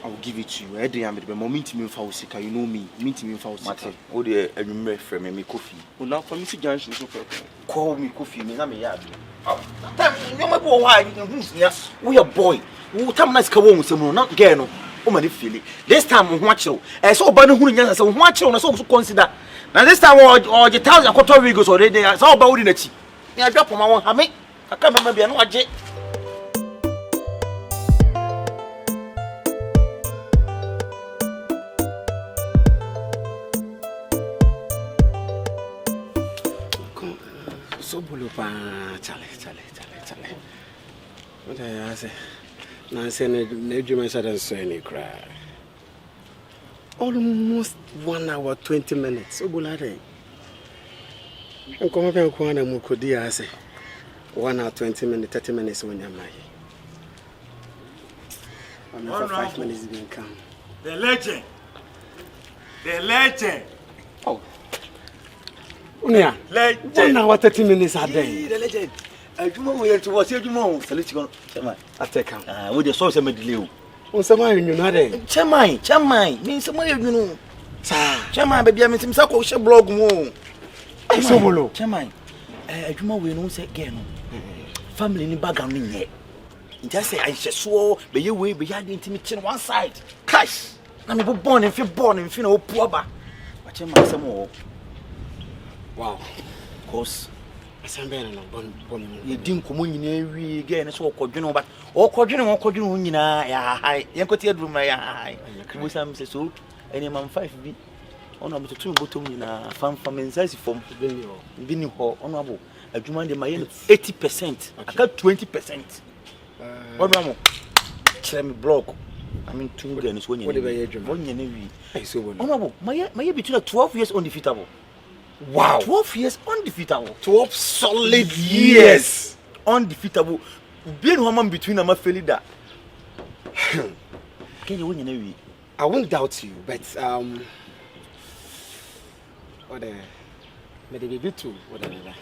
I will give it to you. I am the moment me for SIKA. You know me. Meet me for SIKA. Oh, dear, and you may frame me coffee. Oh, now for Mr. Johnson, call me coffee. Me, I'm a yard. You might go why we are boy. Who time nice come someone not girl. Oh, my feeling. This time we watch you. I saw Bunny who is so watch you. I so consider. Now this time or the 1,000 quarter weeks already. I saw about in a cheap. I drop on my one. I can't remember being watching. Sobolo pa Charlie. What I say? Now say na juma sa dan so any cry. Almost 1 hour 20 minutes. Sobolo dey. Nko ma ko na mu kodi ase. 1 hour 20 minutes 30 minutes when you marry. Another 5 minutes is going to come. The legend. Oh. Unia. Legend. 1 hour 30 minutes a day. The legend. Ajuma we to was ajuma. Select you. Chairman. I take am. We the source me delay. On sama you know dey. Chairman. Me sama you know. Sir. Chairman baby me say ko share blog mo. Sobolo. Chairman. Ajuma we no say girl no. Family ni background ni nye. Just say I so be you we be had intimate one side. Cash. Na me born and feel no poor ba. But Chairman say mo. Wow. Cause asambe na bon. Ye dim komo nyina wi ge so okodwene ba. Okodwene nyina ya hai. Ye nkoti adrum na ya hai. Mo sam say so any man 5 bi. Ono am to tun bottom nyina fam inside form bi ni ho ono abo. Adwuma de maye 80%. Aka 20%. What am I? Me blog. I mean 2 games when you. What be adwuma? When you wi. Ai so bon. Ono abo. Maye between 12 years undefeatable. Wow. 12 years undefeatable. 12 solid years undefeatable. Being woman between them failure. Can you win anyway? I won't doubt you, but what the maybe too whatever.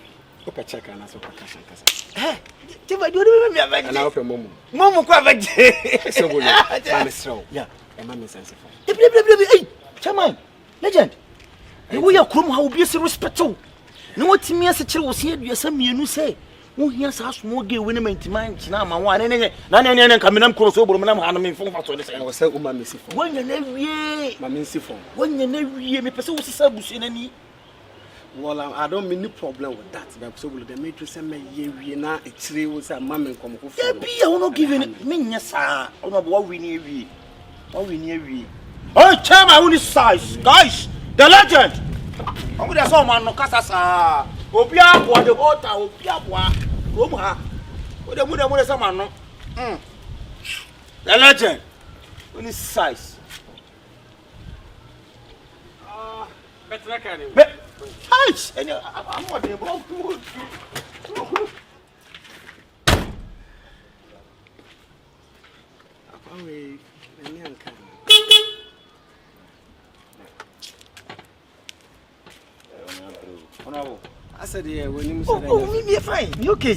Opa check and aso cash and kasa. Eh, Tiba do remember me about. And I open momo. Momo kwa about. So good. I'm slow. Yeah. Am I sensible? Hey, Chairman. Legend. We are krum how be respectful. No what me as a child was here, you some you say. Who hears us more gay when I mind now, one and coming up cross over and I'm having phone for the same. I was saying, when you never ye, my mincy phone. When you never ye, me pursue service in any. Well, I don't mean the problem with that. But so will the matrix send me ye now. It's real with a mammy come for. There be I will not give it. Me, yes, sir. On what we near we. What we near we. Oh, tell my own size, guys. The legend. I'm going to say, man, no casa. Opia, what the water, Opia, Roma. What the mother was a man, no. The legend. On his size. Better not carry. Hush! And I'm not able to. I said, yeah, when you said, oh, me fine. You okay?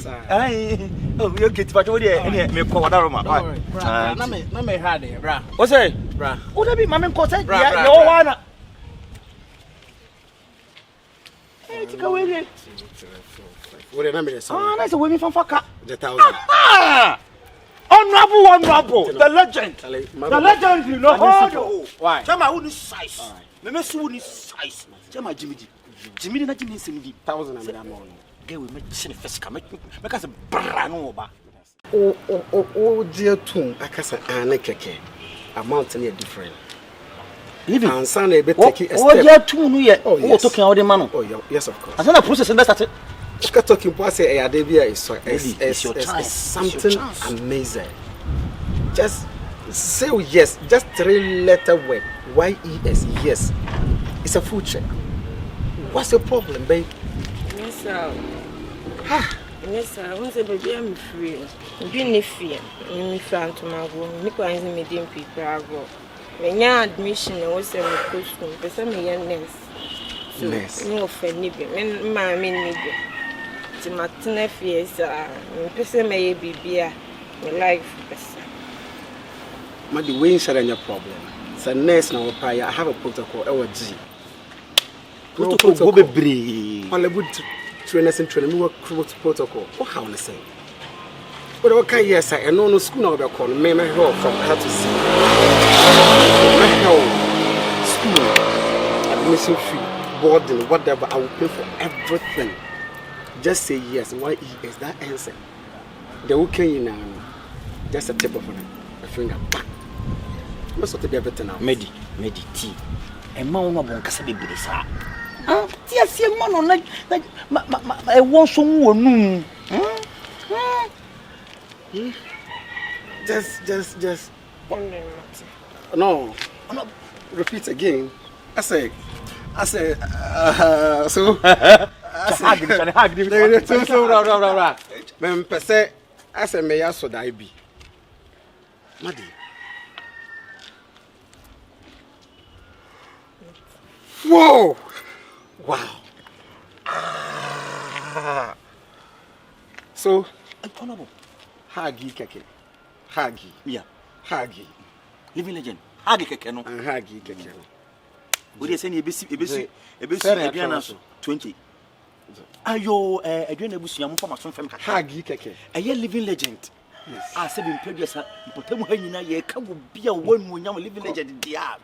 Oh, you okay? But what do you me call that room? No, me had it, bra. What's it? Bra. What have you, mamma? Cause yeah, you wanna. Hey, take away it. What the number is? Ah, that's a women from Faka. The 1,000. Honorable. The legend. The legend, you know. Why? Tell my own size. Me me so ni size. Tell my Jimmy. Jimmy na Jimmy send 1,000 and I'm on. Get we me chin first come. Make us bra no ba. Oh, dear tune. Akasa ane keke. Amount near different. Living and son a bit taking a step. Oh, yeah, two new year. Oh, yes. Talking all the man. Oh, yes, of course. As a process and that's it. Talking about is something amazing. Just say yes. Just 3-letter word. YES. Yes. It's a food check. What's your problem, babe? Yes, sir. Yes, sir. I want to be I'm free. I'm being free. I'm free to my go. I'm going to meet people. When you admission, I was a costume. Because I'm a young nurse. So, no offended. My mean, to my 10 years, person may be beer. My life. My the way inside your problem. It's a nurse now. I have a protocol. OG. Protocol. Go be Hollywood trainers and training work protocol. What how I say? But okay, yes, I know no school now. They're calling me my help from how to see. My help, school, admission fee, boarding, whatever. I will pay for everything. Just say yes. Why is that answer? The okay you now. Just a tip of a finger. Most of the everything now. Medi tea. And my own one can be bizarre. Yes, your man on like I want someone. Just. No. Repeat again. I say. So. Men per se, I say, may I so die be. Maddy. Whoa! Wow. So, honorable. Hagi keke. Hagi. Yeah. Hagi. Living legend. Hagi keke no. And Hagi keke. We dey say ni ebesi aduana so 20. Ayo aduana busuamu fa maso fam kaka. Hagi keke. Eye living legend. Yes. I say been producer potamu hanyina ye ka wo bia wonu nyam living legend dia.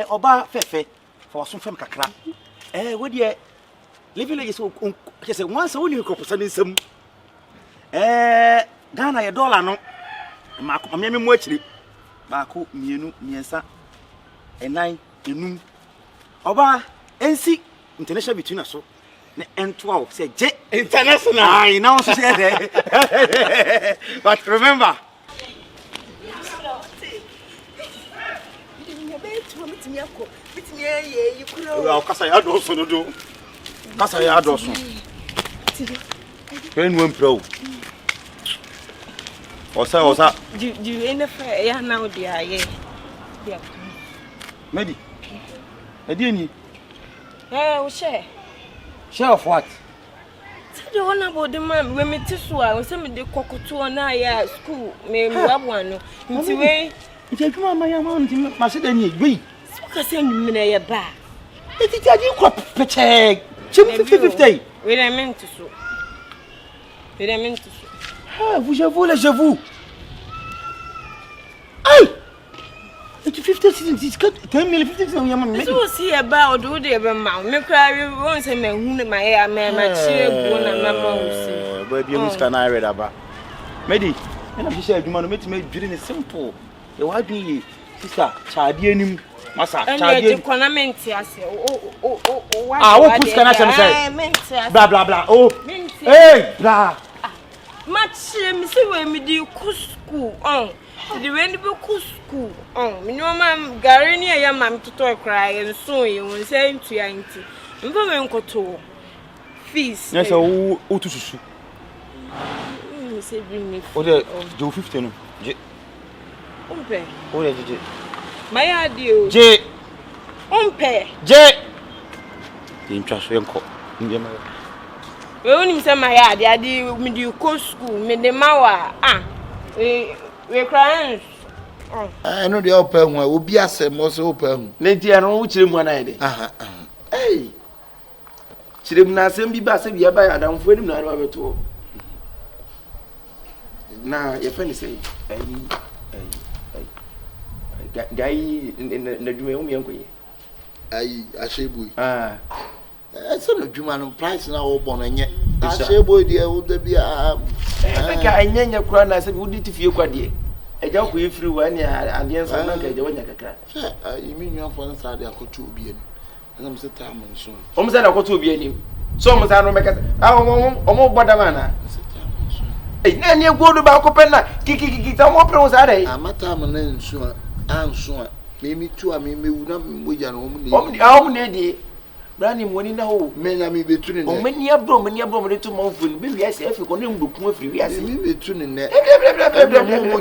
Oba fefe fa waso fam kakra. We dey living legend so say once woni koposa ni nsam. Ghana ye dollar no. Mako me mu akiri. Baako mienu miensa enan enum. Oba NC international between us so na N12 say J international. I now say there. But remember kasa ya do so no do. Kasa ya do so. Ken won pro. Osa. Do you any fair ya now dia ye. Yeah. Medi. Edieni. We share. Share of what? Tell the one about the man when me tisua, we say me de kokoto na ya school, me wabwan no. Nti we, nti adwuma ma ya ma nti ma se da ni gbe. So ka say nyum na ye ba. Eti ti adi ko peche. Chim 50-50. We na men tisu. Ah, vous j'avoue. Aïe! Et tu 50 cents, 10 000 50 cents, me. So see about do the ma. Me cry won say me hu my hair ma chire bu na mama wo say. Boy be you can I read about. Medi, and I'm just adwuma no metime dwire ne simple. E wa dwi sister, chaade anim. Masa, chaade. And economic ase. Wo put kana say. Blah blah blah. Oh. Hey, blah. Machire me say we me di ku school. The way we go school. Me no mam gari ni ya mam to cry and so you won say to ya nti. Mfa me nkoto. Fees. Yes, o to susu. Me say bring me. O de do 50 no. Je. Umpe. O de je. My adio. Je. Umpe. Je. Intwa so enko. Ndiye ma. We woni say my adi me di go school me de mawa we crying. I know the open one will be a same also open. Lady, I know which room one I did. Hey, Chim Nasem be bass if you buy a down for him. Now, your friend say, guy in the dream, young. I say, boy. That's a human price now open and yet. I say, boy, dear, would there be a I crown? I said, would it if you quite dear? I don't go through one year and the answer. You mean your phone side, I could be in. And I'm the time and soon. Almost I got to be in him. So much I don't make us. Our more Badamana. And you go to Balcopena, Kiki, some more pros are they? I'm a time and then soon. I'm sure. Maybe two, I mean, we would not be your own lady. Branding money now, men are me between. Oh, many a bro, to move with me. Yes, if you can book more free, yes, me between there.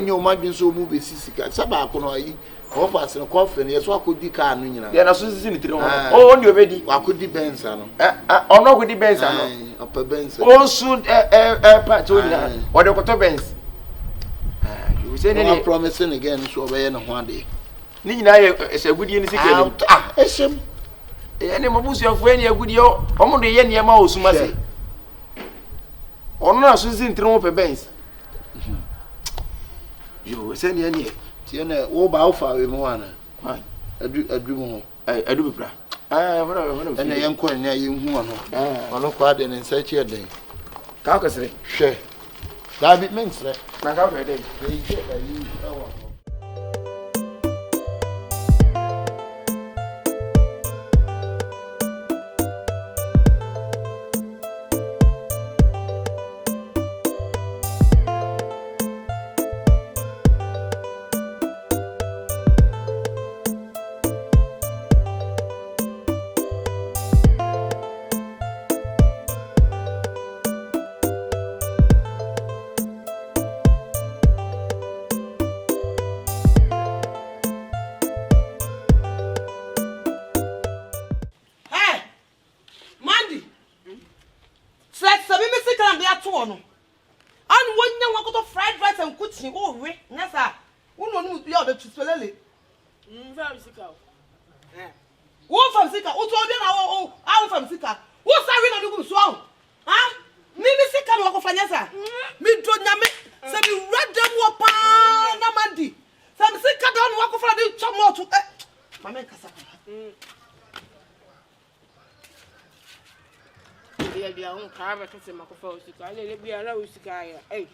Your margin so movie, SIKA, Sabako, offers and confion. Yes, what could the car? They are associated. Oh, you're ready. What could the Benz? Or not with the Benz? Upper Benz. Oh, soon, Patonia, or the Coto Benz. You say any promising again, so away one day. Nina is a good unity. Any mabusi of when you good yo, the yen yama or sumasi. Or no, Susan throw up a bench. You send any. Tiana, oh, bow for a moana. I do more. I do, bra. And a young coin near you, one. I look hard and such a day. Caucus, share. That it means that. My cover day. Who from SIKA? Who told you now? I'm from SIKA. Who sorry na do so? Huh? Me SIKA no ko fanyasa. Me do nyame. Se me red them wo pa na mandi. Se me SIKA don wo ko fa de chomo to. Mama kasa. Dia on ka ba kase makofa o SIKA. Le bi ara o SIKA ya. Eh.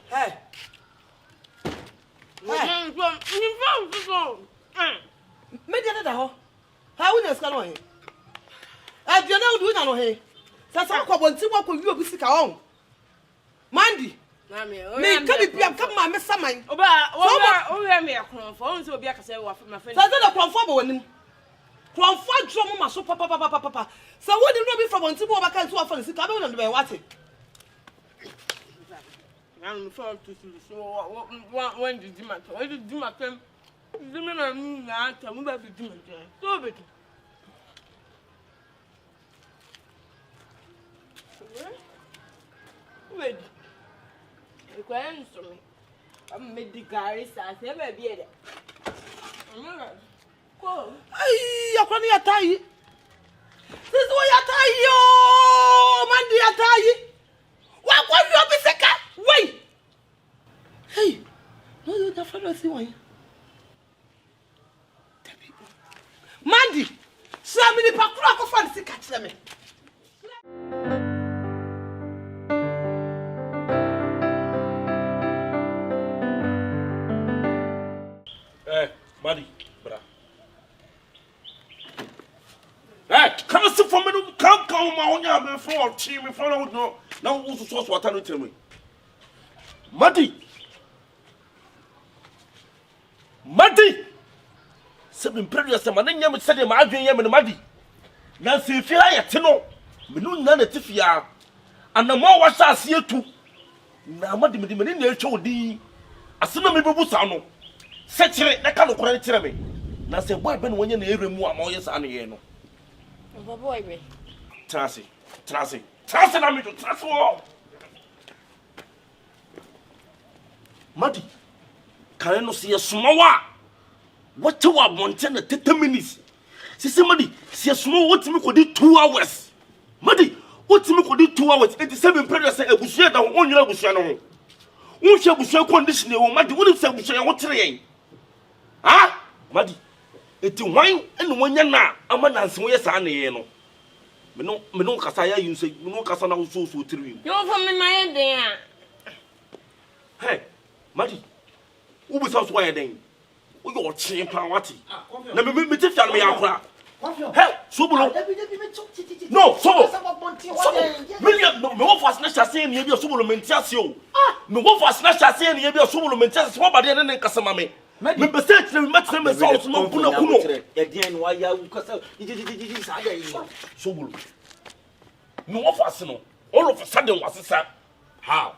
Hey. Me dia da ho. Ha wo nyaska no he. A dia na wo na no he. Sa sa ko bonti wo ko wi obi SIKA on. Mandi. Na me ka bibia ka ma me saman. Oba o we me akronfo. O nse obi akase wa ma fe. Sa za da kronfo bo wonim. Kronfo dro mo ma so papa. Sa wo di no bi from bonti wo ba kan so wa fa SIKA be wo na be wate. I'm for to so when did you matter? Why did you matter? The men are not to move up to do it. So bit. Wait. The question to me. I'm made the guy as ever be it. Go. Ai, ya kwani atai. This is what you Mandy Atayi. What you be SIKA? Wait. Hey. No, you the father see why. Mandy. Show me the pakura ko fan SIKA kire me. Mandy, bra. Hey, come on, sit for me. Come my own yard before team in front of no. Now who's the source water to tell me? Mandy. Seven previous man, you said him, I've been and Mandy. Now see if you like to know. Me no none at Tifia. And the more was I see you too. Now, Mandy, the show D. I see no people who Saturate that kind of quality me. Now say, why been when you near remove more yes and you know? Boy, me. Trasy, I'm to transfer. Muddy, can I not see a small what to our Montana 30 minutes? See somebody, see a small what me could do 2 hours. Muddy, what me could do 2 hours, 87 predators a bush that on your bush. Who shall bush condition or Muddy wouldn't say bush what train? Ah, Muddy, it's wine and when you're not a man and so yes, I know. Me no kasaya you say, no kasana so to you. You from me my idea. Hey, Muddy, who was out where then? We got chain powati. Let me tell me out. Hey, Sobolo. No, Sobolo. Million, no one snatch saying you be a Sobolo mentasio. No one snatch saying you be a Sobolo mentas, somebody than Casamame. Member said to match them as also no Puno. Again, why you Sobolo. No one fastenal. All of a sudden was a how?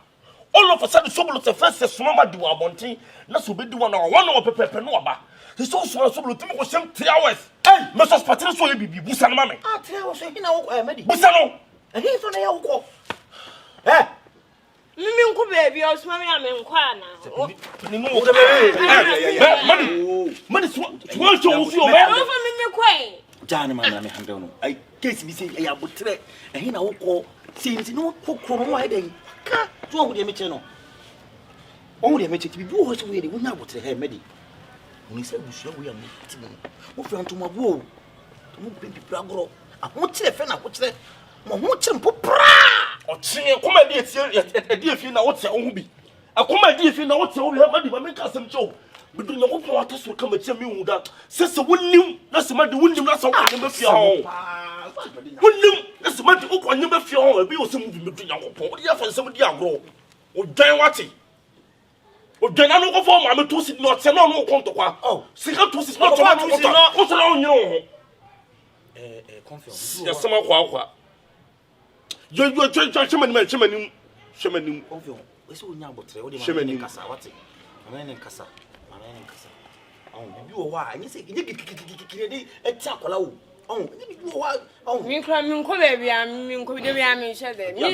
All of a sudden, Sobolo the first mama do a bonty, not to be doing 1 hour per no about. He's also Sobolo to me was some 3 hours. Hey, Mrs. Patricia will be Busan Mammy. 3 hours, you know, Busano, and he's on the alcohol. Eh? Mimiko baby, I was mommy, I'm in Kwana. Money, what you man over me, Quay. Johnny, man, I don't know. I guess we say I would trade, and he now call since no cook from my day. What would you make no? Only make it be boys away, we now would have made it. When he said, we are meeting. What from to my woe? To move baby Bragro. I won't say a friend, I would say, what's in Popra? Or say, come and dear, if you know what's your own be. I come and dear, if you know what's your money, but make us some joke. But do not want us to come and tell me that. Says the wind, that's the matter, wind, that's all I never feel. Wind, that's the matter, I never feel, and be also moving between your port. You have somebody grow. Or Jan Watty. Or Jan, I know for my two sit not, send no conto. Oh, SIKA to is not what's around you. Confion. Yes, some of you're Shaman, Confion. What's your number? Shaman Casa, what's it? I'm in Casa. Oh, you are why? You say, you get a tackle. Oh, Me cry, me come baby, I'm me come baby, I'm in shed. Yeah.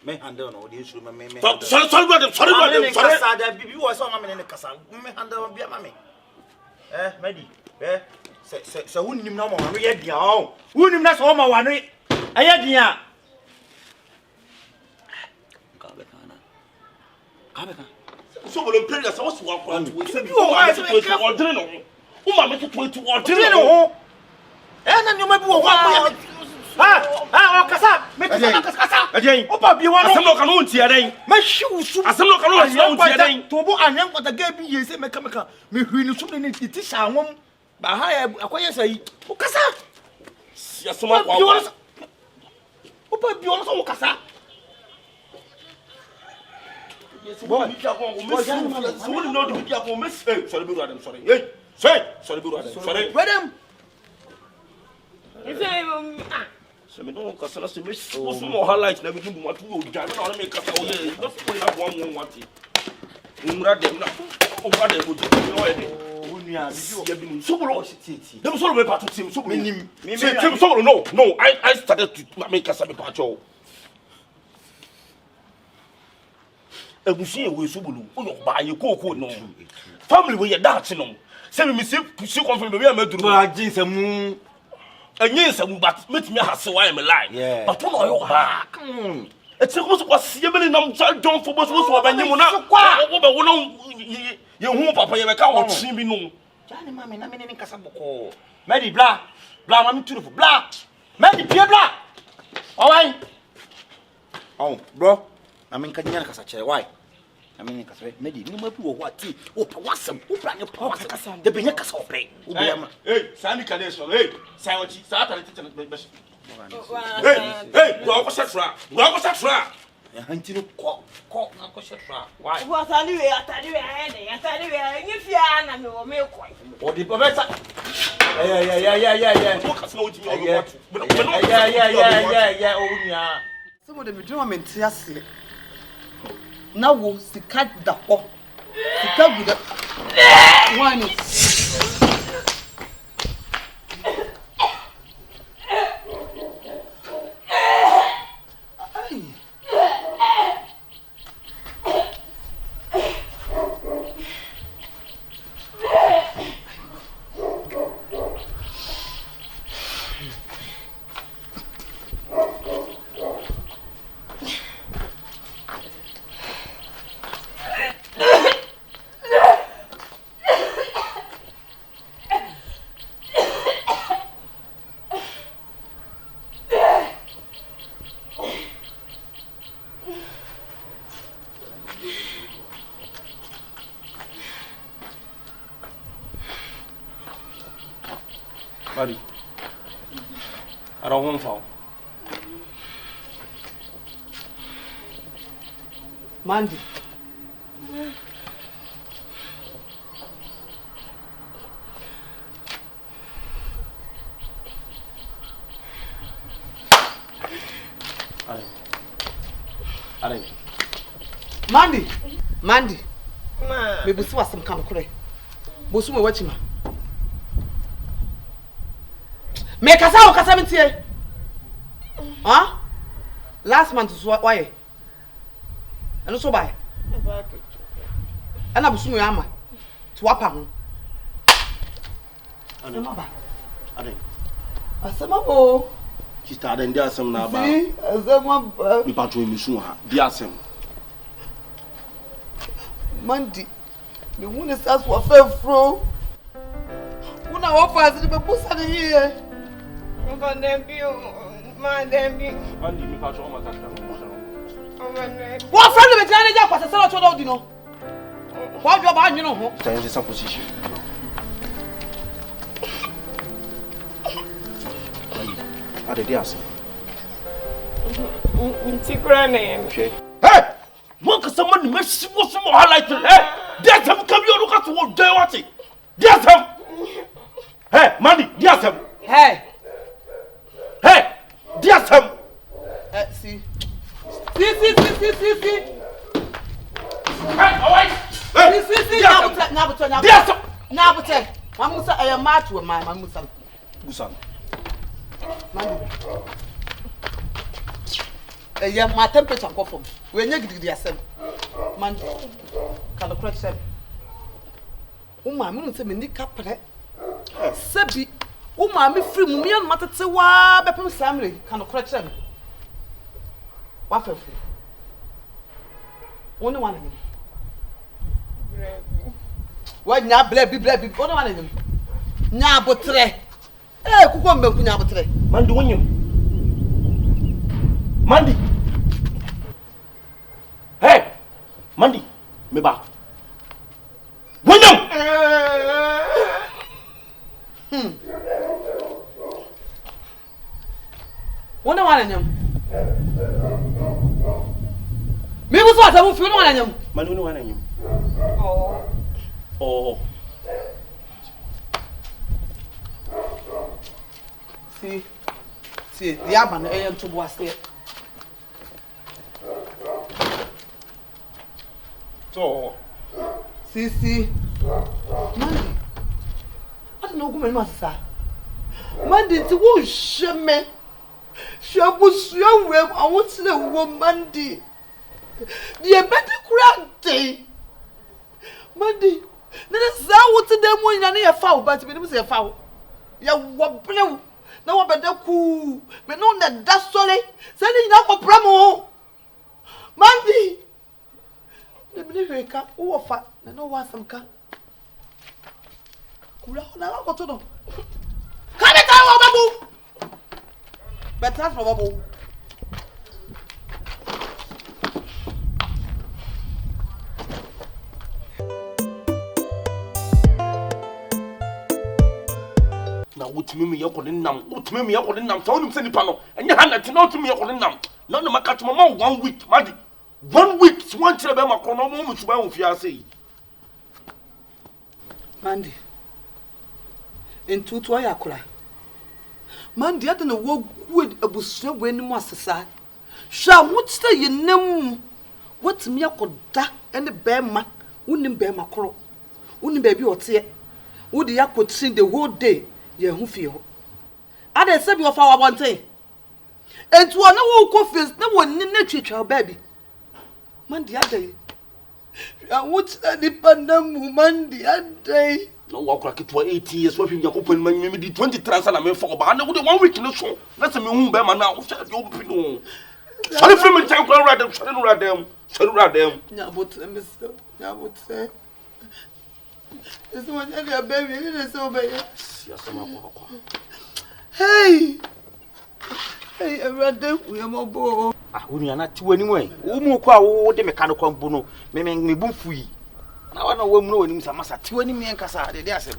Me handle no, this room, me. Sorry, that baby was on my in the casa. Me handle be a mammy. Medi. So wouldn't you know more? We had your wouldn't you not all my one? I had ya. Sobolo play as was one point to ordinary. Uma make it to ordinary. And you might be one. Kasa, make Kasa. Again, Opa, you want some local ones here. My shoes, as some local ones here. Tobo and young what the gay be is a mechanical. Me who so many it is a woman. But I acquire say, Kasa. Yes, some of yours. Opa, you also Kasa. Boy, someone know the video for Miss. Sorry, sorry. Sorry. Madam. So me don't cause us to miss some more highlights never do what to do. I don't make us all day. Just put up one want it. Umra dem na. Over there go to already. Sobolo. Dem so me part to team Sobolo. Me team Sobolo no. I started to make us a part of. Ebusi we Sobolo. O yo ba ye koko no. Family we that no. Say me see confion be me duru. Ma jinsemu. Anyinsamu but metimi hase why am lie. Yeah. But no yo ha. It's supposed to see me nam don for boss so abanyimu na. Wo be wo no ye hu papa ye be ka wo twi bi no. Jani mama na me ne nkasa boko. Medi bla. Bla mama turu bla. Medi pie bla. Owai. Oh, bro. I mean kan nyana kasa chere why? I mean kasa medi ni mapi wo wati. O pa wasam. O pra ne pa wasam. De be nya kasa ope. O be ama. Hey, Sandy Kadeso. Hey, Sayochi, Satari teacher best. Hey, go satra. Go satra. Hanti no ko na ko satra. Why? What are you if you are na me o me ko. O di professor. Yeah. What can no do? Yeah, o nya. Some of them do am entiase. Na wo sika da ho. Sika guda. One. Buddy. I don't want to. Mandy. Ale. Mandy. Ma. Baby, see what some kind of cray. Bosu me watch ma. Me kasa o kasa mentie. Huh? Last month so why? Ano so buy? Ana bosu me ama. To wapa ho. Ano ba? Ale. Asema bo. Sister Aden dia asem na ba. Asema ba. Mi patro mi su ha. Dia asem. Mandy. Me wona sas wa fefro. Una wa fa se be busa de here. Over them you, my them you. Mandy mi patro ma kaka mo. Over them. What friend be trying to get kwasa sala chodo di no. What job anyu no ho? Tell you some position. Ade dia asem. Ntikura na yem. Okay. Hey! One can someone make some highlight. Hey! There's some come you look at what they want it. There's some. Hey, Mandy, there's some. Hey. Hey! There's some. See. Hey, alright. Hey! See. Nabuta. There's some. Nabuta. Mamusa I am mad to my mamusa. Busan. Mandy. Yeah, my temperature go from. We nyɛ gidi asɛm. Man, can the correct them. Uma, me no say me nika pre. Sebi, uma me free mu me an matete wa bepem samre, can the correct them. Wa fefu. Only one of them. Wa nya blebi, only one of them. Nya botre. Kuko mbenku nya botre. Mandy wonyem. Mandy. Hey! Mandy, me back. William! One of them. Me was what I will feel one of them. Mandy, one of you. Oh. See, the Aban and to was there. So, See, Mandy. I don't know who my master. Mandy, it won't shame me. Shabus, young web, I want to know woman, Mandy. The better crack day. Mandy, let us out to them won na ne foul but me nim say foul ya wo blew na wo beda ku me no na da sole say ni na ko pramo Mandy ne me ne ka wo fa na no wa sam ka kula na ko to no ka be ta wo babu better for babu na wotumi me yakɔ ne nam so wonim sɛ nipa no ɛnyɛ ha na te na wotumi yakɔ ne nam na no maka to mama 1 week madi 1 week so one kyerɛ bɛ ma kɔ no mo musuba wo fia sɛ yi Mandy entutu ayi akora Mandy ade na wo good abusua we ni mu asesa hwa wotse yenam wotumi akoda ene bɛma wonim bɛma koro wonim baabi ote wodi yakotrin the whole day ye hu fie ho ade se bi ofa wabonten entu ona wo ko face na wonni na twetwa baabi Mandy ade wotse ni panamu Mandy ade no wa kura kitwa 18 years wa hwim yakopon man me di 23 sana me fo ba na wo de 1 week no so na se me hu bɛma na wo hwɛ de wo bi no sorry for me time kura radem sorry radem nya bot emse nya bot say this one your baby you dey so baby hey radem we am obo wonu ana ti wani mu wo mu ko a wo de meka no kwambu no me bu fuyi na wa na wo mu no wani musa masa ti wani me nkasa de asem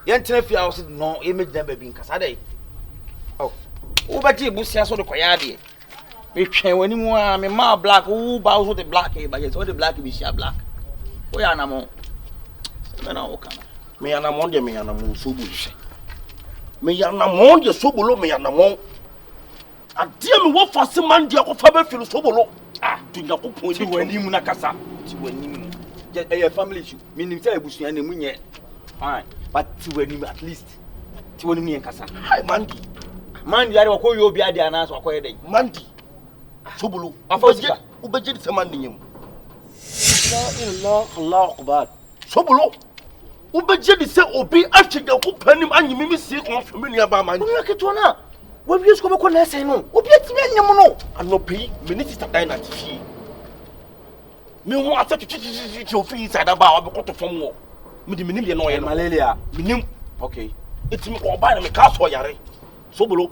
yen tena fi a wo se no e me dan ba bi nkasa dai wo ba ti busia so de koya de me twen wani mu a me ma black wo ba wo so de black e ba je so de black bi sia black wo ya na mo me na wo kana me ya na mo de me ya na mo so bu hye me ya na mo de Sobolo me ya na mo adia me wo fa se man de akofa ba fili Sobolo tu nya ko pon ti wani mu na kasa ti wani mu e family issue meaning say ebusua na mu nye fine but ti wani mu at least ti wani mu yen kasa hi Mandy yare ko yo bi ade ana so akoye dai Mandy Sobolo afosika ubeje se Mandy nyem Allah akbar Sobolo ubeje di se obi atwega ko panim anyimi mi sie kon family aba Mandy wo keto na wo bi esko be ko na ese no obi atimi anyem no anopi me ni sister dai na tifie me ho atwetwetwetwe ofi inside aba wa be ko to fam wo me di menim ye no ye no malaria menim okay etimi ko ba na me ka so yare Sobolo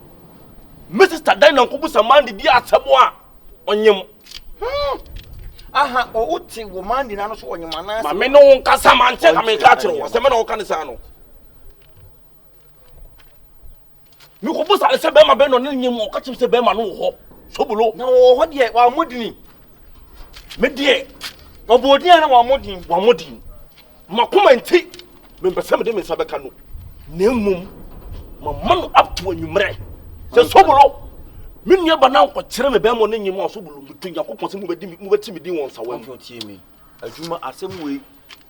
me sister dai na ko busa Mandy di asebo a onyem aha o uti wo Mandy na no so onyem ana ma me no nkasa man che ka me ka kire wo se me no ka ne sa no mi ko busa se be ma be no ne nyem o ka chim se be ma no ho Sobolo na wo ho de wa modini me de obodi na wa modin ma kuma nti me pese me de me sa be ka no na emum ma man up to anwumre se Sobolo me nua ba na ko kire me be mo ne nyem o Sobolo mutu Yakobon se mu beti me din won sa wa mo tie me adwuma asem we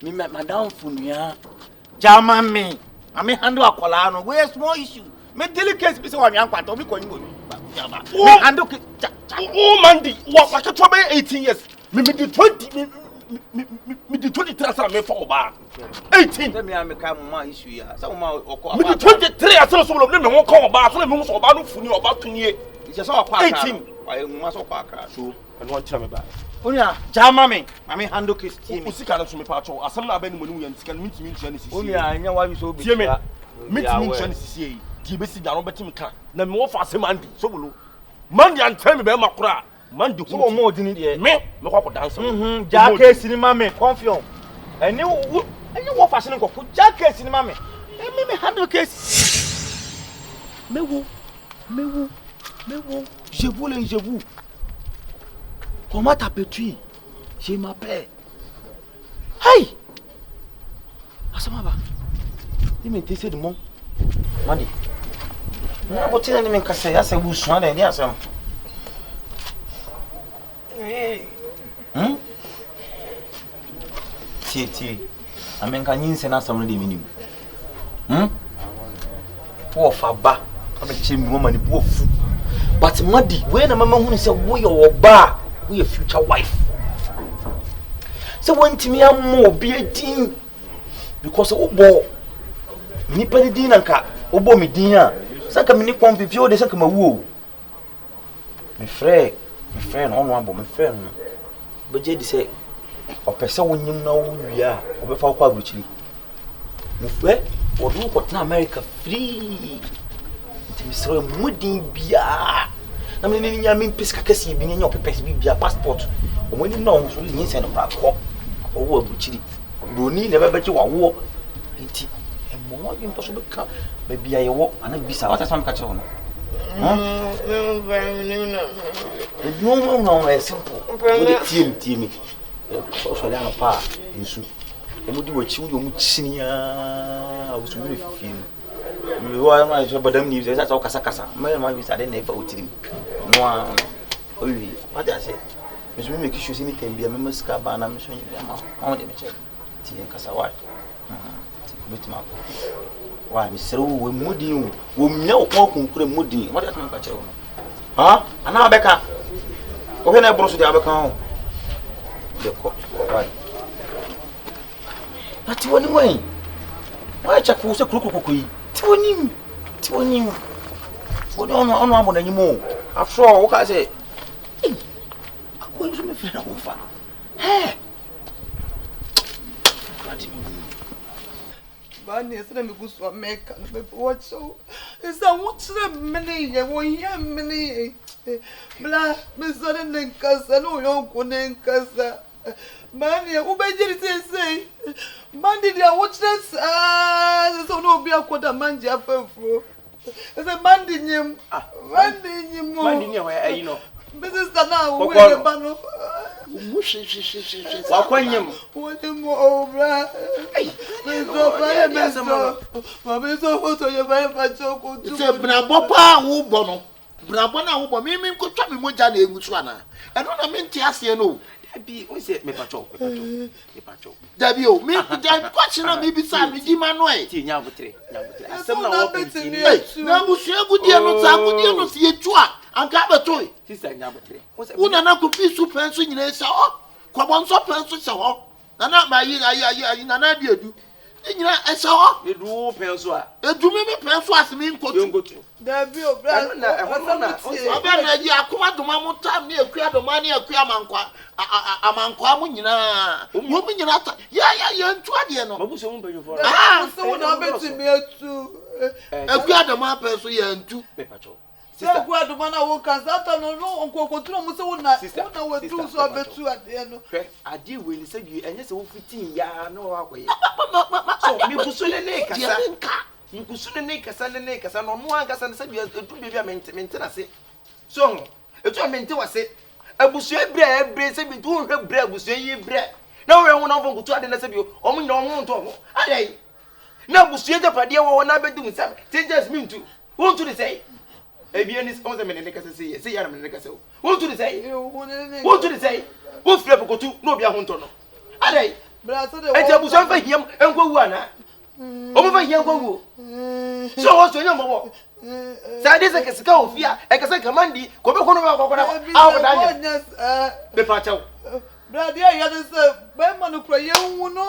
me madam funua jama me ame handle akola no we small issue me delicate be se wa nyan kwato me konyi bonu jama me handle Mandy wa ka to be 18 years me di 20 me di 23 sana me for ba 18 me ameka mo ma issue ya sa mo ma okọ me di 23 asana Sobolo me ho ko ba so me ho so ba no funi oba tunie je so okọ aka 18 wa mo ma so okọ aka so eno an kira me ba onia jama me mame handle case tie me usika na so me pa cho asam na ba ni mo ni yan sika mitimi ntua ni sisi onia anya wa bi so obi tie me mitimi ntua ni sisi yi di be si da no betimi ka na me wo fa se Mandy Sobolo Mandy an tell me be makura Mandy so mo odini de me ko dance ja case ni mame confion eni wo fa se ni kokko ja case ni mame me handle case mewo je vous comment t'appelles-tu je m'appelle hey asama ba ni me tese de mon Mandy na botina ni me kasa ya se bu suan de ni asam tie amenka nyinse na asam no de minim wo fa ba abeche mi mama ni bu ofu but Mandy we na mama hu say wo ye oba wo ye future wife so wantimi ammo obi adin because obo nipa di din nanka obo me din a saka me ni konfifio de saka mawu me frɛ no ono abo me frɛ no beje di sɛ opese wonyim na wo wia obefa kwa abuchiri me frɛ odu ko tena America free Misro mudin bia na me ni nya me pesa kase bi nya opepes bi bia passport o mo ni na o so ni se no bra ko o wo abuchiri broni na be wa wo enti e mo yin to so be ka be bia ye wo ana bisa what am ka che wo no no e simple o de tiem o so le ana pa nsu e mo di wo chi wo mu chinia o so mi fifi we wa ma so badam ni se sa kasa me ma bi sa de na fa otirim no a oyi what I say me so me make sure say ni tem bia me maska ba na me so yin bia ma de me che ti en kasa wa bitima wa mi sero we mudin wo mnya o konkure mudin what I ka che wo ha ana beka o he na bro so de abeka ho de ko wa ati woni wen wa cha ku se kurukuruku yi Tiwonim. Wodi ono abo na nyimo. Afro wo ka say, "Eh, akwa nso me fira wo fa." Bani ese me gusto America, me watch so. Esa wutre mene ye wo ye mene. Bla, me sore nenkasa no yo ko nenkasa. Mani u bejiri say. Mandi dia wutre so no bi akoda manje afafro. Ese mandi nyim. Mandi ni wa ayi no. Business na wo we ba no. Wa kwanyem. Wo de mo obra. Me so ba me so. Ma me so photo ye ba pa choko tu. Se brabo pa wo bo no. Brabo na wo bo mi ko twa me moja na engusu ana. Eno na me nti ase no. Dabi o se me pacho. Dabi o me kwachi na me bi sa me di ma no e. Ti nya botre. Asem na wo penti ni. Na busu agudie no ta agudie no se etu a anka beto. Sister nya botre. Una na ko fi su penso nyina sa ho. Ko bon so penso sa ho. Na ma yi na na bi edu. Nyina esa ho. Edu penso a. Edu me penso asemi nkotu. Dabi o bra na oba na ji akoma doma mo tam ne akua doma ne akua amankwa mo nyina wo bi nyina ta ya ntu ade no mabuso mo banyofo so wo na betimi atu akua doma pe so ya ntu me pacho sister akua doma na wo kazata no onkokoturo mo se wo na wo tu so abetu ade no ade we ni se bi enye se wo fitin ya no akoye so mi buso le kasa Nkusune ne kasa no no ankasa ne sabi edu bebi a mente na se so etu a mente wase abusu ebre sabi tu hwe bre abusu yi bre na we ho na fo nkutu ade na sabi o mu nyina ho nto ho ade na abusu ejapade wo na bedu nsam tinjas mintu won to say ebi ni on se menene kasa se ya na menene kasa won to say wo fira pokotu na obi ahonto no ade bra so de e abusu fa hiam enko wu ana o mo fa hiam ko wu so wo so nyam bobo sa de se kesika ofia e kesa kamandi ko be ko no ba ko na awu da nya be pa chaw bra dia ya de se be ma no kro ye hu no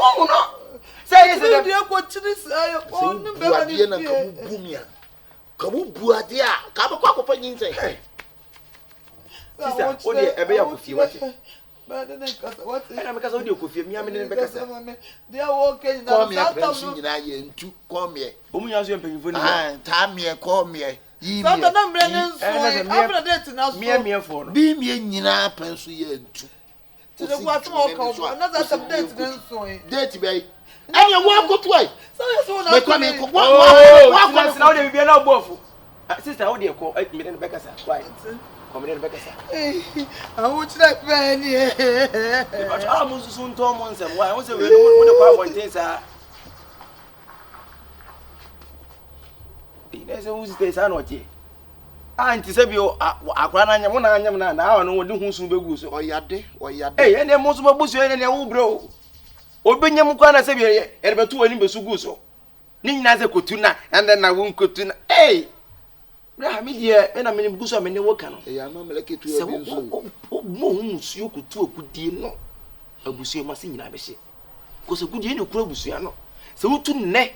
sa ye se de ko chiri sa o no be ma ni na ka bu buade a ka be kwa ko fa nyinse sister o de e be ya ko fie wate ba de kasa what na me kasa o de ko fie mi amene be kasa dia wo ke na come here pension nyina ye ntu come here o mu nyaso empanyifo ni ta me come here yi so na mbre ne nso after that na so mi fo no bi mi nyina pension ye ntu ti de kwa so ko na za date ne nso date be anya wo akoto ai so na me come ko wa na o de bibia na obofu sister o de ko mi ne be kasa quiet come ne be kasa awu chira pe ni but all mo susu nto mo nsem wa won se we no de kwa abonten sa ina se wo sister sa no tie anti se bi akwa na anyam na anyam na awa no wodi hunsu begu so oyade ene mo so babusu ene wo bro obenyam kwa na se bi ere betu ani besu gu so ni nyina se kotu na ande na wo kotu na bra mi die na me busu me ne wo ka no ya ma meleke tu ya bi nso mo hunsu yokutu okudie no abusu ma se nyina be hye ko se kudie ne kura abusu no sɛ wotu nnɛ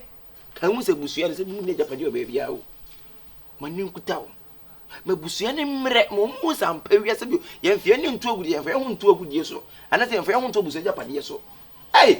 kan mu sɛ busua sɛ mu ne japade o baabi awo mani nkuta wo ma busua ne mmerɛ mo mu sampa wiase bi yɛmfie ne ntu agudie yɛmfie ho ntu agudie so anase yɛmfie ho ntu busua japade so ei